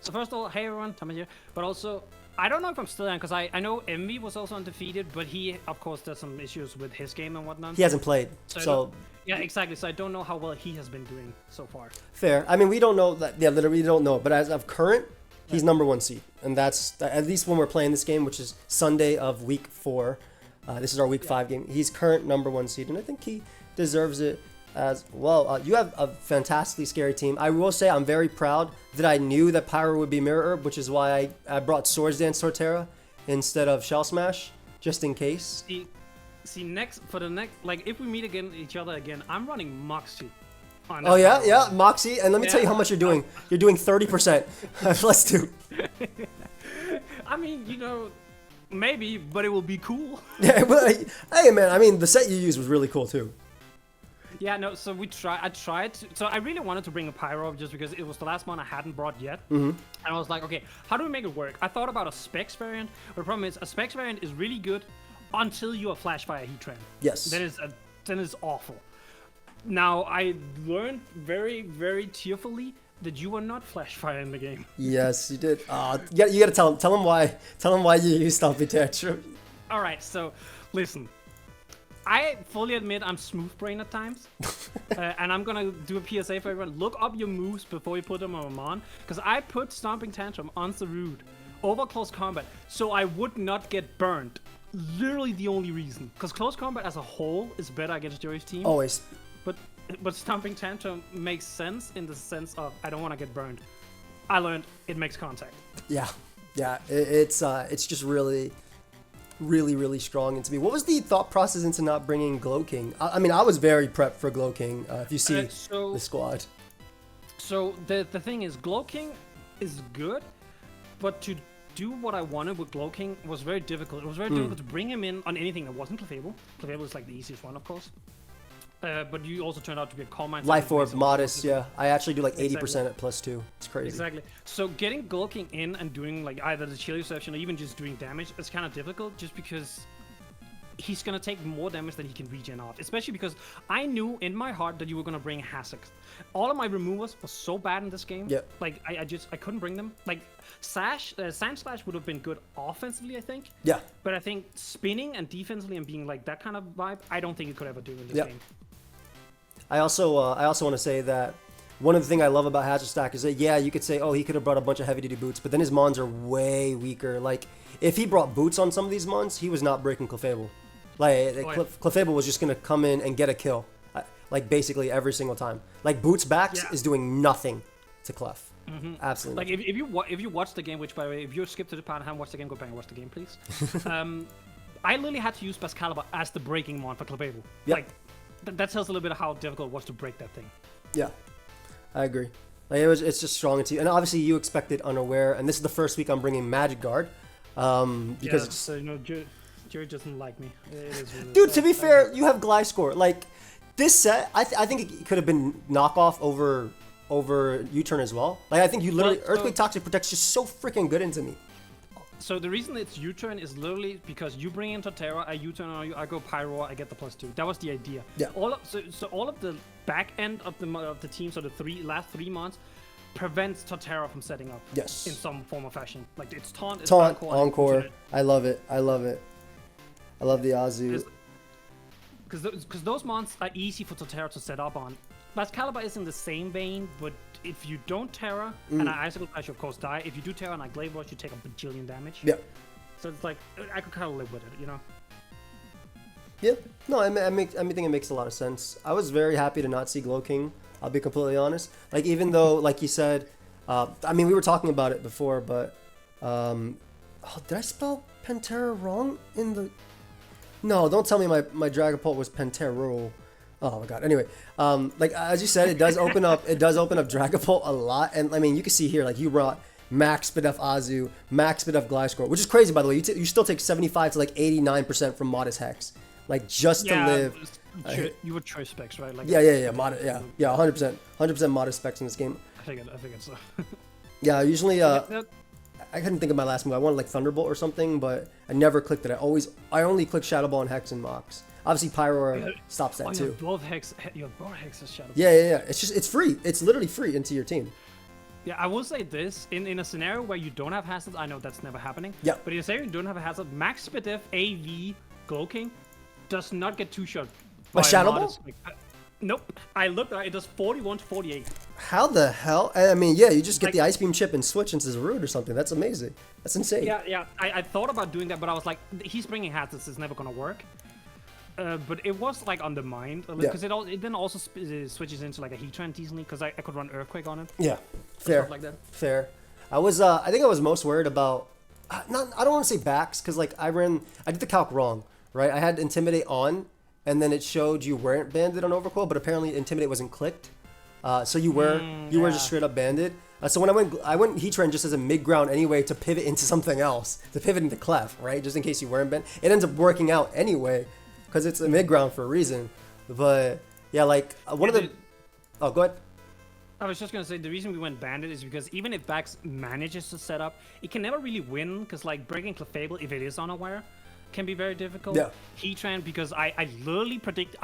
B: So first of all, hey everyone, Thomas here. But also, I don't know if I'm still on because I know Envy was also undefeated, but he, of course, does some issues with his game and whatnot.
A: He hasn't played, so
B: yeah, exactly. So I don't know how well he has been doing so far.
A: Fair. I mean, we don't know that. Yeah, literally, we don't know. But as of current, he's #1 seed, and that's at least when we're playing this game, which is Sunday of week 4. This is our week 5 game. He's current #1 seed, and I think he deserves it as well. You have a fantastically scary team. I will say I'm very proud that I knew that Pyro would be Mirror Herb, which is why I brought Swords Dance Torterra instead of Shell Smash, just in case.
B: See, like if we meet each other again, I'm running Moxie. on
A: Oh
B: that
A: yeah,
B: pyro.
A: yeah, Moxie. And let me tell you
B: Yeah.
A: how much you're doing. You're doing 30%. Let's do.
B: I mean, maybe, but it will be cool.
A: Yeah, but hey man, I mean the set you used was really cool too.
B: Yeah, no, so I tried to, so I really wanted to bring a pyro just because it was the last one I hadn't brought yet. And I was like, okay, how do we make it work? I thought about a specs variant, but the problem is a specs variant is really good until you are Flashfire Heatran.
A: Yes.
B: Then it's awful. Now, I learned very, very tearfully that you are not Flashfire in the game.
A: Yes, you did. You gotta tell him why you used Stomping Tantrum.
B: All right, so listen. I fully admit I'm smooth brain at times, and I'm gonna do a PSA for everyone. Look up your moves before you put them on Mon, because I put Stomping Tantrum on Zarude over Close Combat so I would not get burned. Literally the only reason, because Close Combat as a whole is better against Joey's team.
A: Always.
B: But Stomping Tantrum makes sense in the sense of I don't want to get burned. I learned it makes contact.
A: Yeah. It's just really strong into me. What was the thought process into not bringing Glow King? I mean, I was very prepped for Glow King. If you see the squad.
B: So the thing is, Glow King is good, but to do what I wanted with Glow King was very difficult. It was very difficult to bring him in on anything that wasn't Clefable. Clefable is like the easiest one, of course. But you also turned out to be a Calm Mind.
A: Life Orb, Modest, yeah. I actually do like 80% at +2. It's crazy.
B: Exactly. So getting Glow King in and doing like either the chill reception or even just doing damage is kind of difficult just because he's going to take more damage than he can regen off. Especially because I knew in my heart that you were going to bring Hasek. All of my removers were so bad in this game.
A: Yep.
B: Like I couldn't bring them. Like Sand Slash would have been good offensively, I think.
A: Yeah.
B: But I think spinning and defensively and being like that kind of vibe, I don't think you could ever do in this
A: Yep.
B: game.
A: I also want to say that one of the things I love about Hazard Stack is that, yeah, you could say, oh, he could have brought a bunch of heavy-duty boots, but then his mons are way weaker. Like, if he brought boots on some of these mons, he was not breaking Clefable. Like, Clefable was just going to come in and get a kill, like, basically every single time. Like, Boots Backs is doing nothing to Clef. Absolutely.
B: Like, if you watch the game, which, by the way, if you skip to the part and haven't watched the game, go back and watch the game, please. I literally had to use Bascalibur as the breaking mon for Clefable.
A: Yep.
B: Like, that tells a little bit of how difficult it was to break that thing.
A: Yeah, I agree. Like it's just strong into you. And obviously you expected Unaware, and this is the first week I'm bringing Magic Guard. Because it's...
B: So, Jerry doesn't like me. It is really
A: Dude, to be fair, you have Gliscor. Like, this set, I think it could have been knockoff over U-Turn as well. Like, I think you literally... Earthquake Toxic Protect's just so freaking good into me.
B: So the reason it's U-Turn is literally because you bring in Torterra, I U-Turn on you, I go Pyro, I get the +2. That was the idea.
A: Yeah.
B: So all of the back end of the team, so the last 3 months, prevents Torterra from setting up.
A: Yes.
B: In some form or fashion. Like it's taunt, it's
A: Taunt,
B: Encore.
A: I love it. I love the Azu.
B: Because those mons are easy for Torterra to set up on. Bascalibur is in the same vein, but if you don't Terra, and I Icicle Clash, you of course die. If you do Terra and I Glaive Rush, you take a bajillion damage.
A: Yeah.
B: So it's like, I could kind of live with it, you know?
A: Yeah. No, I think it makes a lot of sense. I was very happy to not see Glow King, I'll be completely honest. Like, even though, like you said, I mean, we were talking about it before, but, did I spell Pantera wrong in the... No, don't tell me my Dragapult was Pantera. Oh my god. Anyway, like as you said, it does open up Dragapult a lot, and I mean you can see here like you brought max Spidef Azu, max Spidef Gliscor, which is crazy by the way. You still take 75 to like 89% from Modest Hex, like just to live.
B: You would choice specs, right? Like
A: Modest, 100% Modest specs in this game.
B: I figured so.
A: Yeah, usually I couldn't think of my last move. I wanted like Thunderbolt or something, but I never clicked it. I only click Shadow Ball and Hex and Mox. Obviously, Pyro stops that too.
B: Both Hex is Shadow Ball.
A: Yeah. It's free. It's literally free into your team.
B: Yeah, I will say this. In a scenario where you don't have hazards, I know that's never happening.
A: Yeah.
B: But in a scenario you don't have a hazard, Max Spidef AV Glow King does not get 2-shot.
A: By Shadow Ball?
B: Nope. I looked at it. It does 41 to 48.
A: How the hell? I mean, yeah, you just get the Ice Beam chip and switch into Zarude or something. That's amazing. That's insane.
B: Yeah. I thought about doing that, but I was like, he's bringing hazards. It's never gonna work. But it was like on the mind because it then also switches into like a Heatran decently because I could run Earthquake on it.
A: Yeah, fair.
B: Stuff like that.
A: Fair. I think I was most worried about. I don't want to say backs because like I did the calc wrong, right? I had Intimidate on, and then it showed you weren't banded on Overcoil, but apparently Intimidate wasn't clicked. So you were just straight up banded. So when I went Heatran just as a mid ground anyway to pivot into something else, to pivot into Clef, right? Just in case you weren't bent. It ends up working out anyway because it's a mid ground for a reason. But yeah, like one of the. Oh, go ahead.
B: I was just gonna say the reason we went banded is because even if Bax manages to set up, it can never really win because like breaking Clefable, if it is unaware, can be very difficult.
A: Yeah.
B: Heatran, because I literally predicted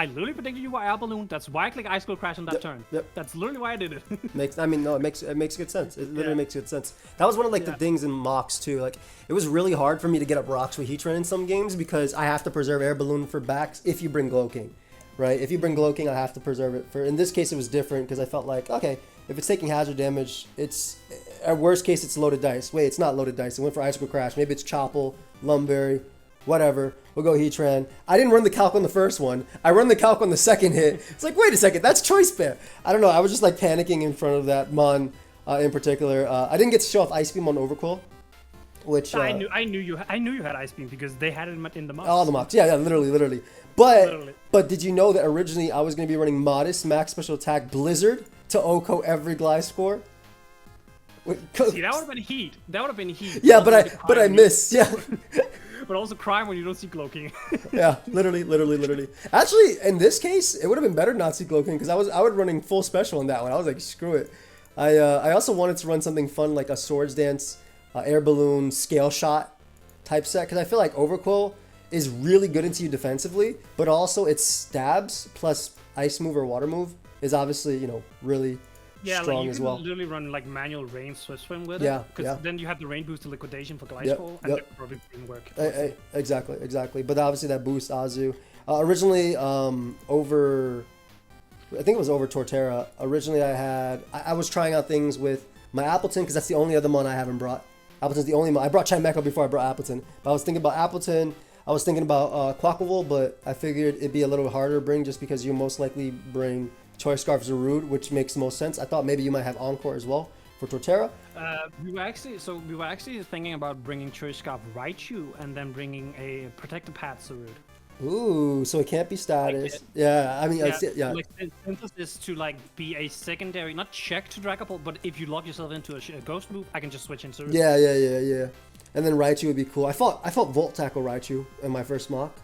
B: you were Air Balloon. That's why I clicked Ice Cold Crash on that turn.
A: Yep.
B: That's literally why I did it.
A: It makes good sense. It literally makes good sense. That was one of like the things in mocks too. Like it was really hard for me to get up rocks with Heatran in some games because I have to preserve Air Balloon for Bax if you bring Glow King. Right? If you bring Glow King, I have to preserve it for. In this case, it was different because I felt like, okay, if it's taking hazard damage, it's at worst case it's loaded dice. Wait, it's not loaded dice. It went for Icicle Crash. Maybe it's Chople, Lumberry, whatever. We'll go Heatran. I didn't run the calc on the first one. I run the calc on the second hit. It's like, wait a second, that's Choice Bear. I don't know. I was just like panicking in front of that Mon in particular. I didn't get to show off Ice Beam on Overcoil. Which
B: I knew you had Ice Beam because they had it in the mocks.
A: All the mocks, yeah, literally. But did you know that originally I was going to be running Modest, Max Special Attack, Blizzard to OHKO every Gliscor?
B: See, that would have been heat.
A: Yeah, but I missed. Yeah.
B: But also crime when you don't see Glow King.
A: Yeah, literally. Actually, in this case, it would have been better not to see Glow King because I was running full special on that one. I was like, screw it. I also wanted to run something fun like a Swords Dance, Air Balloon, Scale Shot type set because I feel like Overcoil is really good into you defensively, but also its stabs plus Ice Move or Water Move is obviously, really strong as well.
B: Yeah, like you can literally run like manual rain Swift Swim with
A: it.
B: Because then you have the rain boost to liquidation for Gliscor, and that probably didn't work.
A: Exactly. But obviously that boost Azu. Originally, I think it was over Torterra. Originally I was trying out things with my Appleton because that's the only other mon I haven't brought. Appleton's the only mon. I brought Chimecho before I brought Appleton. But I was thinking about Appleton. I was thinking about Quackable, but I figured it'd be a little harder to bring just because you most likely bring Choice Scarf Zarude, which makes the most sense. I thought maybe you might have Encore as well for Torterra.
B: We were actually thinking about bringing Choice Scarf Raichu and then bringing a Protective Pad Zarude.
A: Ooh, so it can't be status.
B: Like synthesis to like be a secondary, not check to Dragapult, but if you lock yourself into a ghost move, I can just switch into Zarude.
A: Yeah. And then Raichu would be cool. I fought Volt Tackle Raichu in my first mock.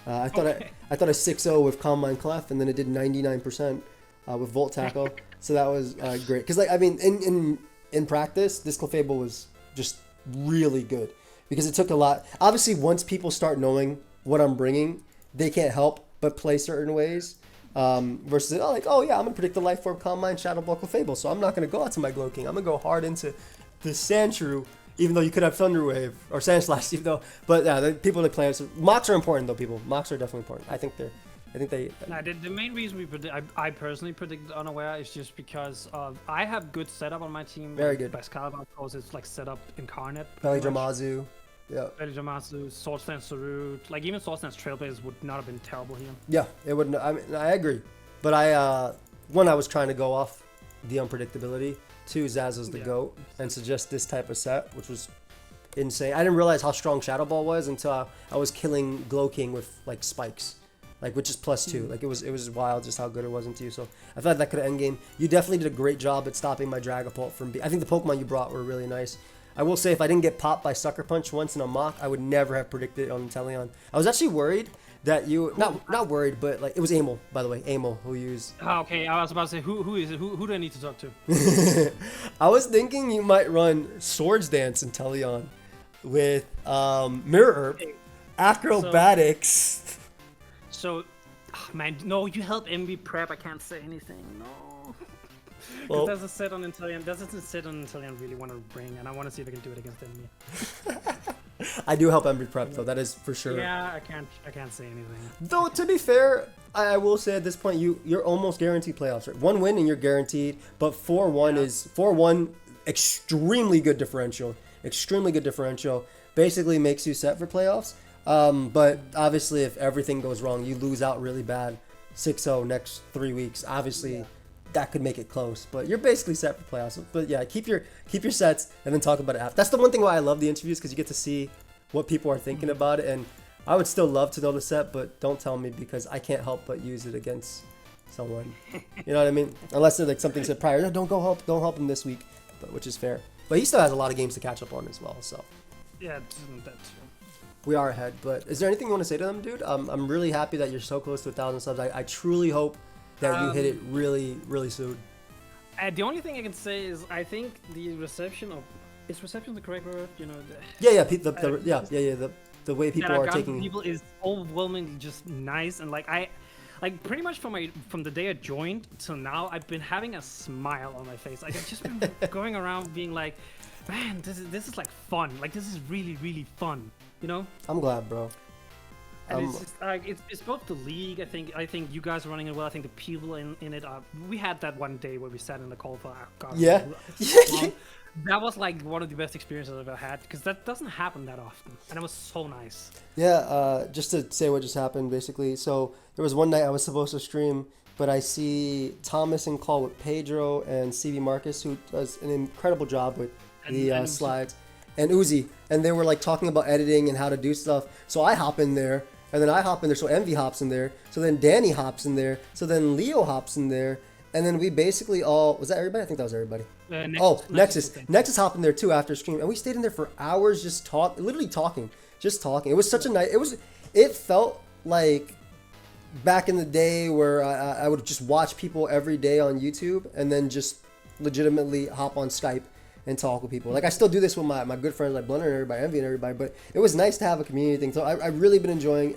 A: I thought I 6-0 with Calm Mind Clef, and then it did 99% with Volt Tackle. So that was great. Because in practice, this Clefable was just really good because it took a lot. Obviously, once people start knowing what I'm bringing, they can't help but play certain ways. Versus I'm gonna predict the Life Orb, Calm Mind, Shadow Ball, Clefable, so I'm not gonna go out to my Glow King. I'm gonna go hard into the Sandshrew. Even though you could have Thunder Wave or Sandslash, but the people that play mocks are important though. People mocks are definitely important. I think they.
B: The main reason I personally predicted Unaware is just because I have good setup on my team.
A: Very good.
B: Bascalibur, of course, it's like setup incarnate.
A: Belidramazu. Yeah.
B: Belidramazu, Swords Dance Zarude, like even Swords Dance Trailblazers would not have been terrible here.
A: Yeah, it wouldn't. I agree, but I was trying to go off the unpredictability. 2, Zazzle's the GOAT, and suggest this type of set, which was insane. I didn't realize how strong Shadow Ball was until I was killing Glow King with like spikes, like which is +2. Like it was wild just how good it was into you. So I thought that could have endgame. You definitely did a great job at stopping my Dragapult from. I think the Pokemon you brought were really nice. I will say if I didn't get popped by Sucker Punch once in a mock, I would never have predicted it on Inteleon. I was actually worried that you not worried, but like it was Amel, by the way, Amel who used.
B: Oh, okay, I was about to say who is it? Who do I need to talk to?
A: I was thinking you might run Swords Dance in Teleon with Mirror Herb, Acrobatics.
B: So, man, no, you help MV prep. I can't say anything. No.
A: Well,
B: there's a set on Inteleon. There's a set on Inteleon I really want to bring, and I want to see if I can do it against enemy.
A: I do help Embry prep though, that is for sure.
B: Yeah, I can't say anything.
A: Though to be fair, I will say at this point you're almost guaranteed playoffs, right? 1 win and you're guaranteed, but 4-1 is 4-1 extremely good differential. Extremely good differential. Basically makes you set for playoffs. But obviously if everything goes wrong, you lose out really bad. 6-0 next 3 weeks. Obviously that could make it close, but you're basically set for playoffs. But yeah, keep your sets and then talk about it after. That's the one thing why I love the interviews, because you get to see what people are thinking about it. And I would still love to know the set, but don't tell me because I can't help but use it against someone. You know what I mean? Unless there's like something said prior, no, don't don't help him this week, but which is fair. But he still has a lot of games to catch up on as well. So
B: Yeah, isn't that true?
A: we are ahead. But is there anything you want to say to them, dude? I'm really happy that you're so close to 1,000 subs. I truly hope that you hit it really, really soon.
B: The only thing I can say is I think the reception of is reception the correct word? You know,
A: Yeah, the way people
B: that I've
A: are
B: gotten from
A: taking.
B: people is overwhelmingly just nice, and like pretty much from the day I joined till now, I've been having a smile on my face. Like I've just been going around being like, man, this is like fun. Like this is really really fun. You know.
A: I'm glad, bro.
B: And it's just, like it's both the league. I think you guys are running it well. I think the people in it are. We had that one day where we sat in the call for God,
A: Yeah.
B: long. That was like one of the best experiences I've ever had because that doesn't happen that often, and it was so nice.
A: Yeah, just to say what just happened, basically. So there was one night I was supposed to stream, but I see Thomas in call with Pedro and CB Marcus, who does an incredible job with the
B: and Uzi.
A: slides, and Uzi, and they were like talking about editing and how to do stuff. So I hop in there, and then I hop in there. So Envy hops in there. So then Danny hops in there. So then Leo hops in there, and then we basically all was that everybody? I think that was everybody. Nexus hopped in there too after stream, and we stayed in there for hours just literally talking. It was such a night. It felt like back in the day where I would just watch people every day on YouTube and then just legitimately hop on Skype and talk with people. Like I still do this with my good friends like Blunter and everybody, Envy and everybody, but it was nice to have a community thing. So I've really been enjoying.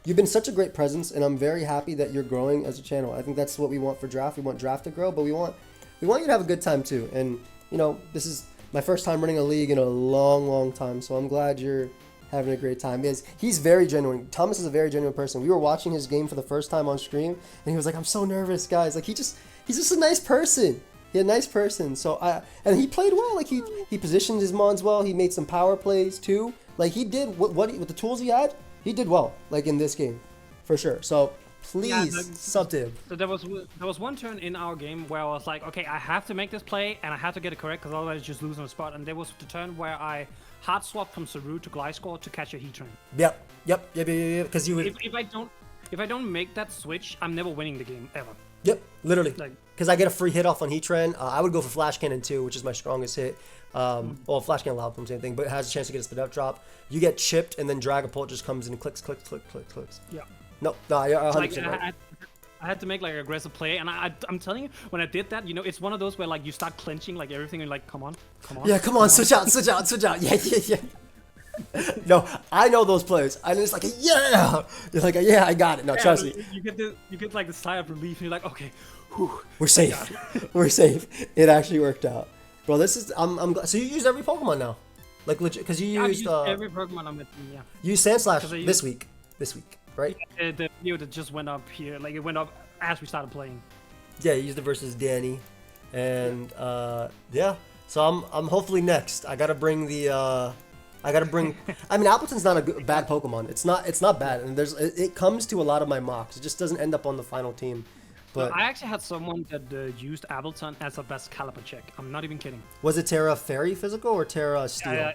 A: You've been such a great presence, and I'm very happy that you're growing as a channel. I think that's what we want for Draft. We want Draft to grow, but we want you to have a good time too. And you know, this is my first time running a league in a long time, so I'm glad you're having a great time. He's very genuine. Thomas is a very genuine person. We were watching his game for the first time on stream, and he was like, "I'm so nervous, guys." Like he's just a nice person. He's a nice person. So and he played well. Like he positioned his mons well. He made some power plays too. Like he did with the tools he had. He did well. Like in this game, for sure. So please sub to him.
B: So there was one turn in our game where I was like, okay, I have to make this play and I have to get it correct because otherwise just lose on the spot. And there was the turn where I hard swapped from Saru to Gliscor to catch a heat train.
A: Yep. Because you would.
B: If I don't make that switch, I'm never winning the game ever.
A: Yep, literally.
B: Like,
A: because I get a free hit off on Heatran. I would go for Flash Cannon too, which is my strongest hit. Well, Flash Cannon allowed from same thing, but it has a chance to get a spit up drop. You get chipped, and then Dragapult just comes in and clicks.
B: Yeah.
A: No, you're 100%
B: Like,
A: right.
B: I had to make like aggressive play, and I'm telling you, when I did that, you know, it's one of those where like you start clenching like everything, and like, come on.
A: Yeah, come on, switch out. Yeah. No, I know those players. I'm just like, yeah. You're like, yeah, I got it. No, trust me.
B: You get like the sigh of relief, and you're like, okay, whew,
A: We're safe. We're safe. It actually worked out, bro. This is I'm glad. So you used every Pokemon now, like legit, because you
B: I've
A: used
B: every Pokemon on my team, yeah.
A: you used Sandslash
B: 'Cause I
A: this
B: used-
A: week, right?
B: The video that just went up here, like it went up as we started playing.
A: Yeah, you used it versus Danny, and yeah. So I'm hopefully next. I gotta bring the. I mean, Appleton's not a bad Pokemon. It's not bad, and it comes to a lot of my mocks. It just doesn't end up on the final team. But
B: I actually had someone that used Appleton as a best caliber check. I'm not even kidding.
A: was it Terra Fairy physical or Terra Steel?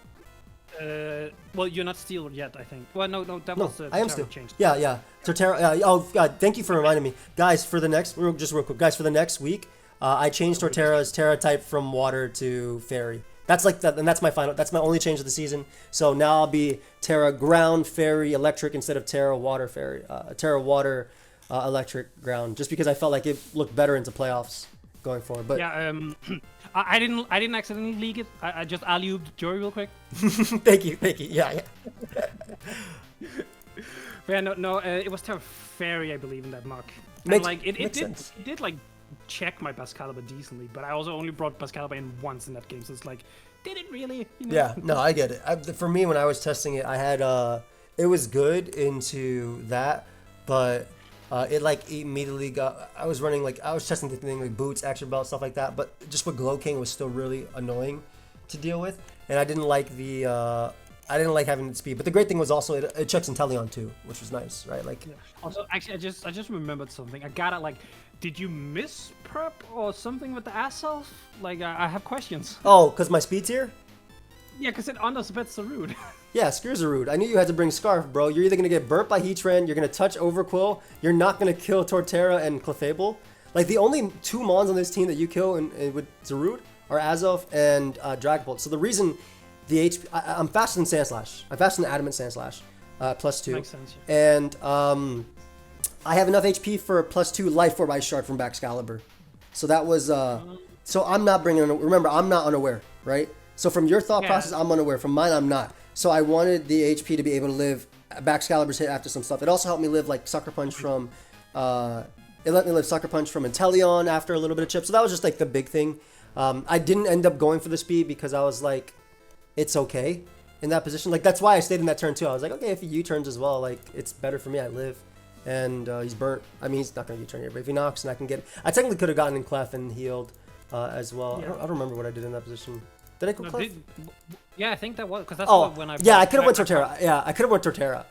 B: Well, you're not Steel yet, I think. Well, no, that
A: No,
B: was
A: I am
B: Terra
A: Steel.
B: changed.
A: Yeah. So Terra. Oh God, thank you for reminding me, guys. For the next, real quick, guys. For the next week, I changed Torterra's Terra type from Water to Fairy. That's like that, and that's my final. That's my only change of the season. So now I'll be Terra Ground Fairy Electric instead of Terra Water Fairy. Terra Water Electric Ground, just because I felt like it looked better into playoffs going forward. But
B: Yeah, I didn't accidentally leak it. I just alley-ooped Jory real quick.
A: thank you. Yeah.
B: Yeah, no, it was Terra Fairy, I believe, in that mock. And
A: Makes-
B: like it
A: makes
B: did
A: sense.
B: it did like check my Bascalibur decently, but I also only brought Bascalibur in once in that game, so it's like, did it really? You know?
A: Yeah, no, I get it. For me, when I was testing it, I had it was good into that, but it like immediately got. I was testing the thing like boots, action belt, stuff like that, but just with Glow King was still really annoying to deal with, and I didn't like I didn't like having the speed. But the great thing was also it checks Inteleon too, which was nice, right? Like,
B: Also, actually, I just remembered something. I got it. Like, did you miss prep or something with the ass self? Like, I have questions.
A: oh, because my speed's here.
B: Yeah, because it underspits the root.
A: Yeah, screw Zarude. I knew you had to bring Scarf, bro. You're either gonna get burnt by Heatran, you're gonna touch Overquill, you're not gonna kill Torterra and Clefable. Like, the only 2 Mons on this team that you kill with Zarude are Azoth and Dragapult. So the reason the HP... I'm faster than Sandslash. I'm faster than Adamant Sandslash. +2.
B: Makes sense, yeah.
A: And I have enough HP for a +2 Life Orb Ice Shard from Baxcalibur. So that was... so I'm not bringing... Remember, I'm not unaware, right? So from your thought process, I'm unaware. From mine, I'm not. So I wanted the HP to be able to live Baxcalibur's hit after some stuff. It also helped me live like Sucker Punch from... it let me live Sucker Punch from Inteleon after a little bit of chip. So that was just like the big thing. I didn't end up going for the speed because I was like, it's okay in that position. Like, that's why I stayed in that turn too. I was like, okay, if he U-turns as well, like, it's better for me. I live. And he's burnt. I mean, he's not going to U-turn here, but if he knocks and I can get... I technically could have gotten in Clef and healed as well.
B: Yeah.
A: I don't remember what I did in that position. Did I go Clef?
B: Yeah, I think that was... Because that's when I...
A: Yeah, I could have went Torterra. Yeah, I could have went Torterra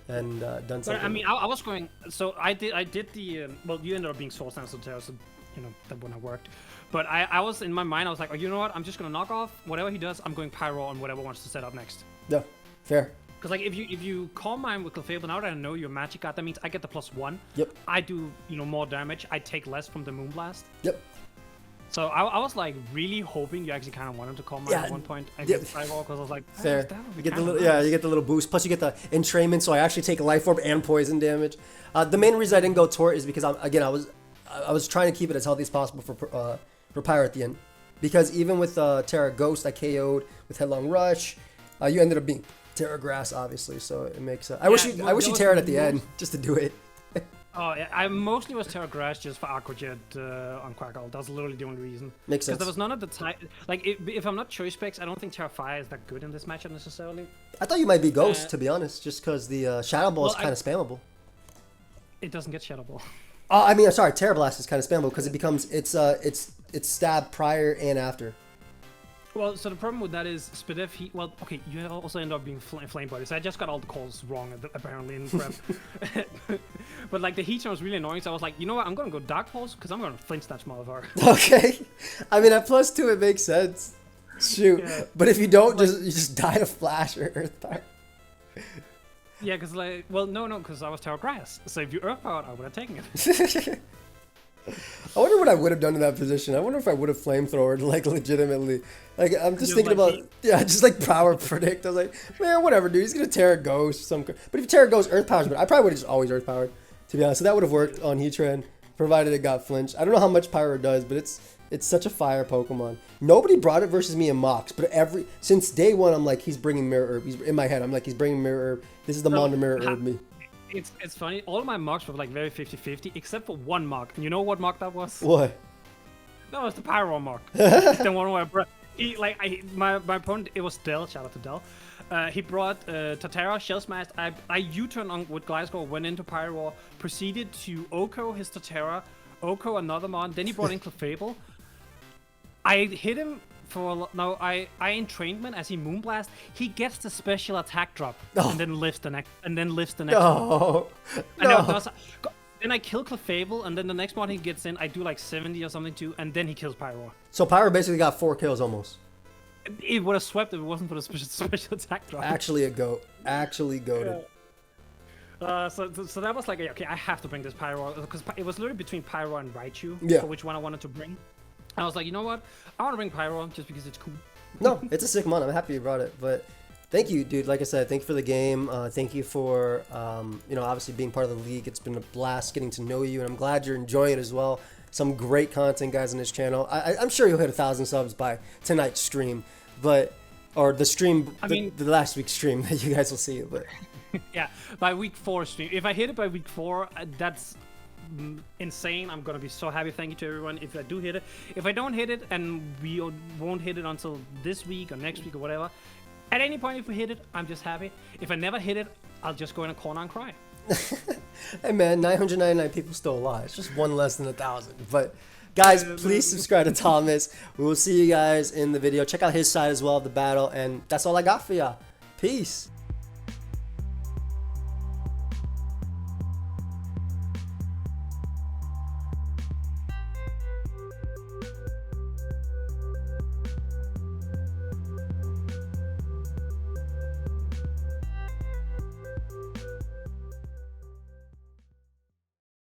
A: and done something.
B: But, I mean, I was going... So I did the... well, you ended up being Soul Stance Torterra, so, you know, that wouldn't have worked. But I was, in my mind, I was like, oh, you know what? I'm just going to knock off whatever he does. I'm going Pyro on whatever wants to set up next.
A: Yeah, fair.
B: Because, like, if you Calm Mind with Clefable, now that I know you're Magic God, that means I get the +1.
A: Yep.
B: I do, you know, more damage. I take less from the Moonblast.
A: Yep.
B: So I was, like, really hoping you actually kind of wanted to Calm Mind at one point and get the Cyborg, because I was like, oh,
A: fair. You get the little, you get the little boost. Plus you get the entrainment, so I actually take Life Orb and poison damage. The main reason I didn't go Tort is because I was trying to keep it as healthy as possible for Pyro at the end. Because even with Terra Ghost, I KO'd with Headlong Rush. You ended up being Terra Grass, obviously, so it makes... I wish you Terra at the end, just to do it.
B: Oh, yeah, I mostly was Terra Grass just for Aqua Jet on Quackle. That's literally the only reason.
A: Makes sense.
B: Because there was none of the time... Like, if I'm not Choice Specs, I don't think Terra Fire is that good in this matchup necessarily.
A: I thought you might be Ghost, to be honest, just because the Shadow Ball is kind of spammable.
B: It doesn't get Shadow Ball.
A: I mean, sorry, Terra Blast is kind of spammable because it becomes... It's stab prior and after.
B: Well, so the problem with that is Spadef, well, okay, you also end up being Flame Body, so I just got all the calls wrong, apparently, in prep. But, like, the Heatran was really annoying, so I was like, you know what, I'm gonna go Dark Pulse, because I'm gonna flinch that motherfucker.
A: Okay. I mean, at +2, it makes sense. Shoot. Yeah. But if you don't, you just die of Flash or Earth Power.
B: Yeah, because, like, well, no, because I was Terra Grass, so if you Earth Powered, I would have taken it.
A: I wonder what I would have done in that position. I wonder if I would have flamethrowered, like, legitimately. Like, I'm just thinking about, just like power predict. I was like, man, whatever, dude. He's gonna Terra Ghost. But if Terra Ghost Earth Powers, but I probably would have just always Earth Powered, to be honest. So that would have worked on Heatran, provided it got flinched. I don't know how much Pyro does, but it's such a fire Pokemon. Nobody brought it versus me in mocks, but since day one, I'm like, he's bringing Mirror Herb. He's in my head. I'm like, he's bringing Mirror Herb. This is the Mon to Mirror Herb me.
B: It's funny, all of my mocks were like very 50-50, except for one mock. And you know what mock that was?
A: What?
B: That was the Pyro mock. The one where my opponent, it was Del, shout out to Del. He brought Torterra, Shell Smash. I U-turned on with Gliscor, went into Pyro, proceeded to Oko his Torterra, Oko another Mon, then he brought in Clefable. I hit him for I entrainment as he Moonblast. He gets the special attack drop and then lifts the next
A: No.
B: Then I kill Clefable, and then the next one he gets in, I do like 70 or something too, and then he kills Pyro.
A: So Pyro basically got 4 kills almost.
B: It would have swept if it wasn't for the special attack drop.
A: Actually a goat. Actually goated.
B: So that was like, okay, I have to bring this Pyro, because it was literally between Pyro and Raichu for which one I wanted to bring. I was like, you know what? I want to bring Pyro just because it's cool.
A: No, it's a sick mon. I'm happy you brought it. But thank you, dude. Like I said, thank you for the game. Thank you for, obviously being part of the league. It's been a blast getting to know you, and I'm glad you're enjoying it as well. Some great content, guys, on this channel. I'm sure you'll hit 1,000 subs by tonight's stream, or the stream, the last week's stream that you guys will see. But
B: yeah, by week 4 stream. If I hit it by week 4, that's insane. I'm gonna be so happy. Thank you to everyone if I do hit it. If I don't hit it, and we won't hit it until this week or next week or whatever, at any point if we hit it, I'm just happy. If I never hit it, I'll just go in a corner and cry.
A: Hey man, 999 people still alive. It's just one less than 1,000. But guys, please subscribe to Thomas. We will see you guys in the video. Check out his side as well of the battle, and that's all I got for y'all. Peace.